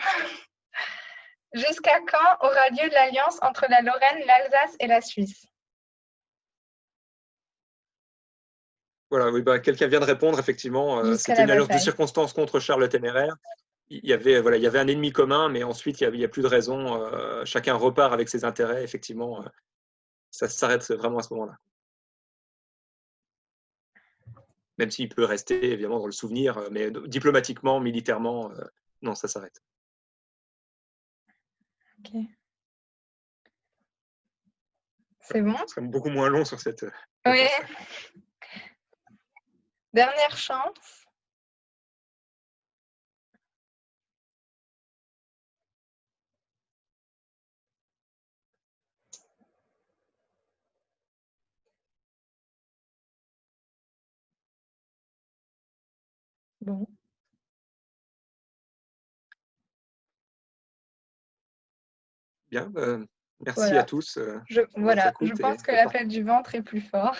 Speaker 1: Jusqu'à quand aura lieu l'alliance entre la Lorraine, l'Alsace et la Suisse?
Speaker 2: Voilà, oui, quelqu'un vient de répondre, effectivement.
Speaker 1: Jusqu'à
Speaker 2: C'était
Speaker 1: la
Speaker 2: une alliance de
Speaker 1: bataille.
Speaker 2: circonstances contre Charles le Téméraire. Il y avait un ennemi commun, mais ensuite, il n'y a plus de raison. Chacun repart avec ses intérêts. Effectivement, ça s'arrête vraiment à ce moment-là. Même s'il peut rester, évidemment, dans le souvenir, mais diplomatiquement, militairement, non, ça s'arrête.
Speaker 1: Ok. C'est bon?
Speaker 2: Ce serait beaucoup moins long sur cette...
Speaker 1: Oui. Dernière chance. Bon.
Speaker 2: Bien, merci
Speaker 1: Voilà.
Speaker 2: à tous
Speaker 1: Je
Speaker 2: pour votre
Speaker 1: pense
Speaker 2: écoute
Speaker 1: que
Speaker 2: et
Speaker 1: l'appel du ventre est plus fort.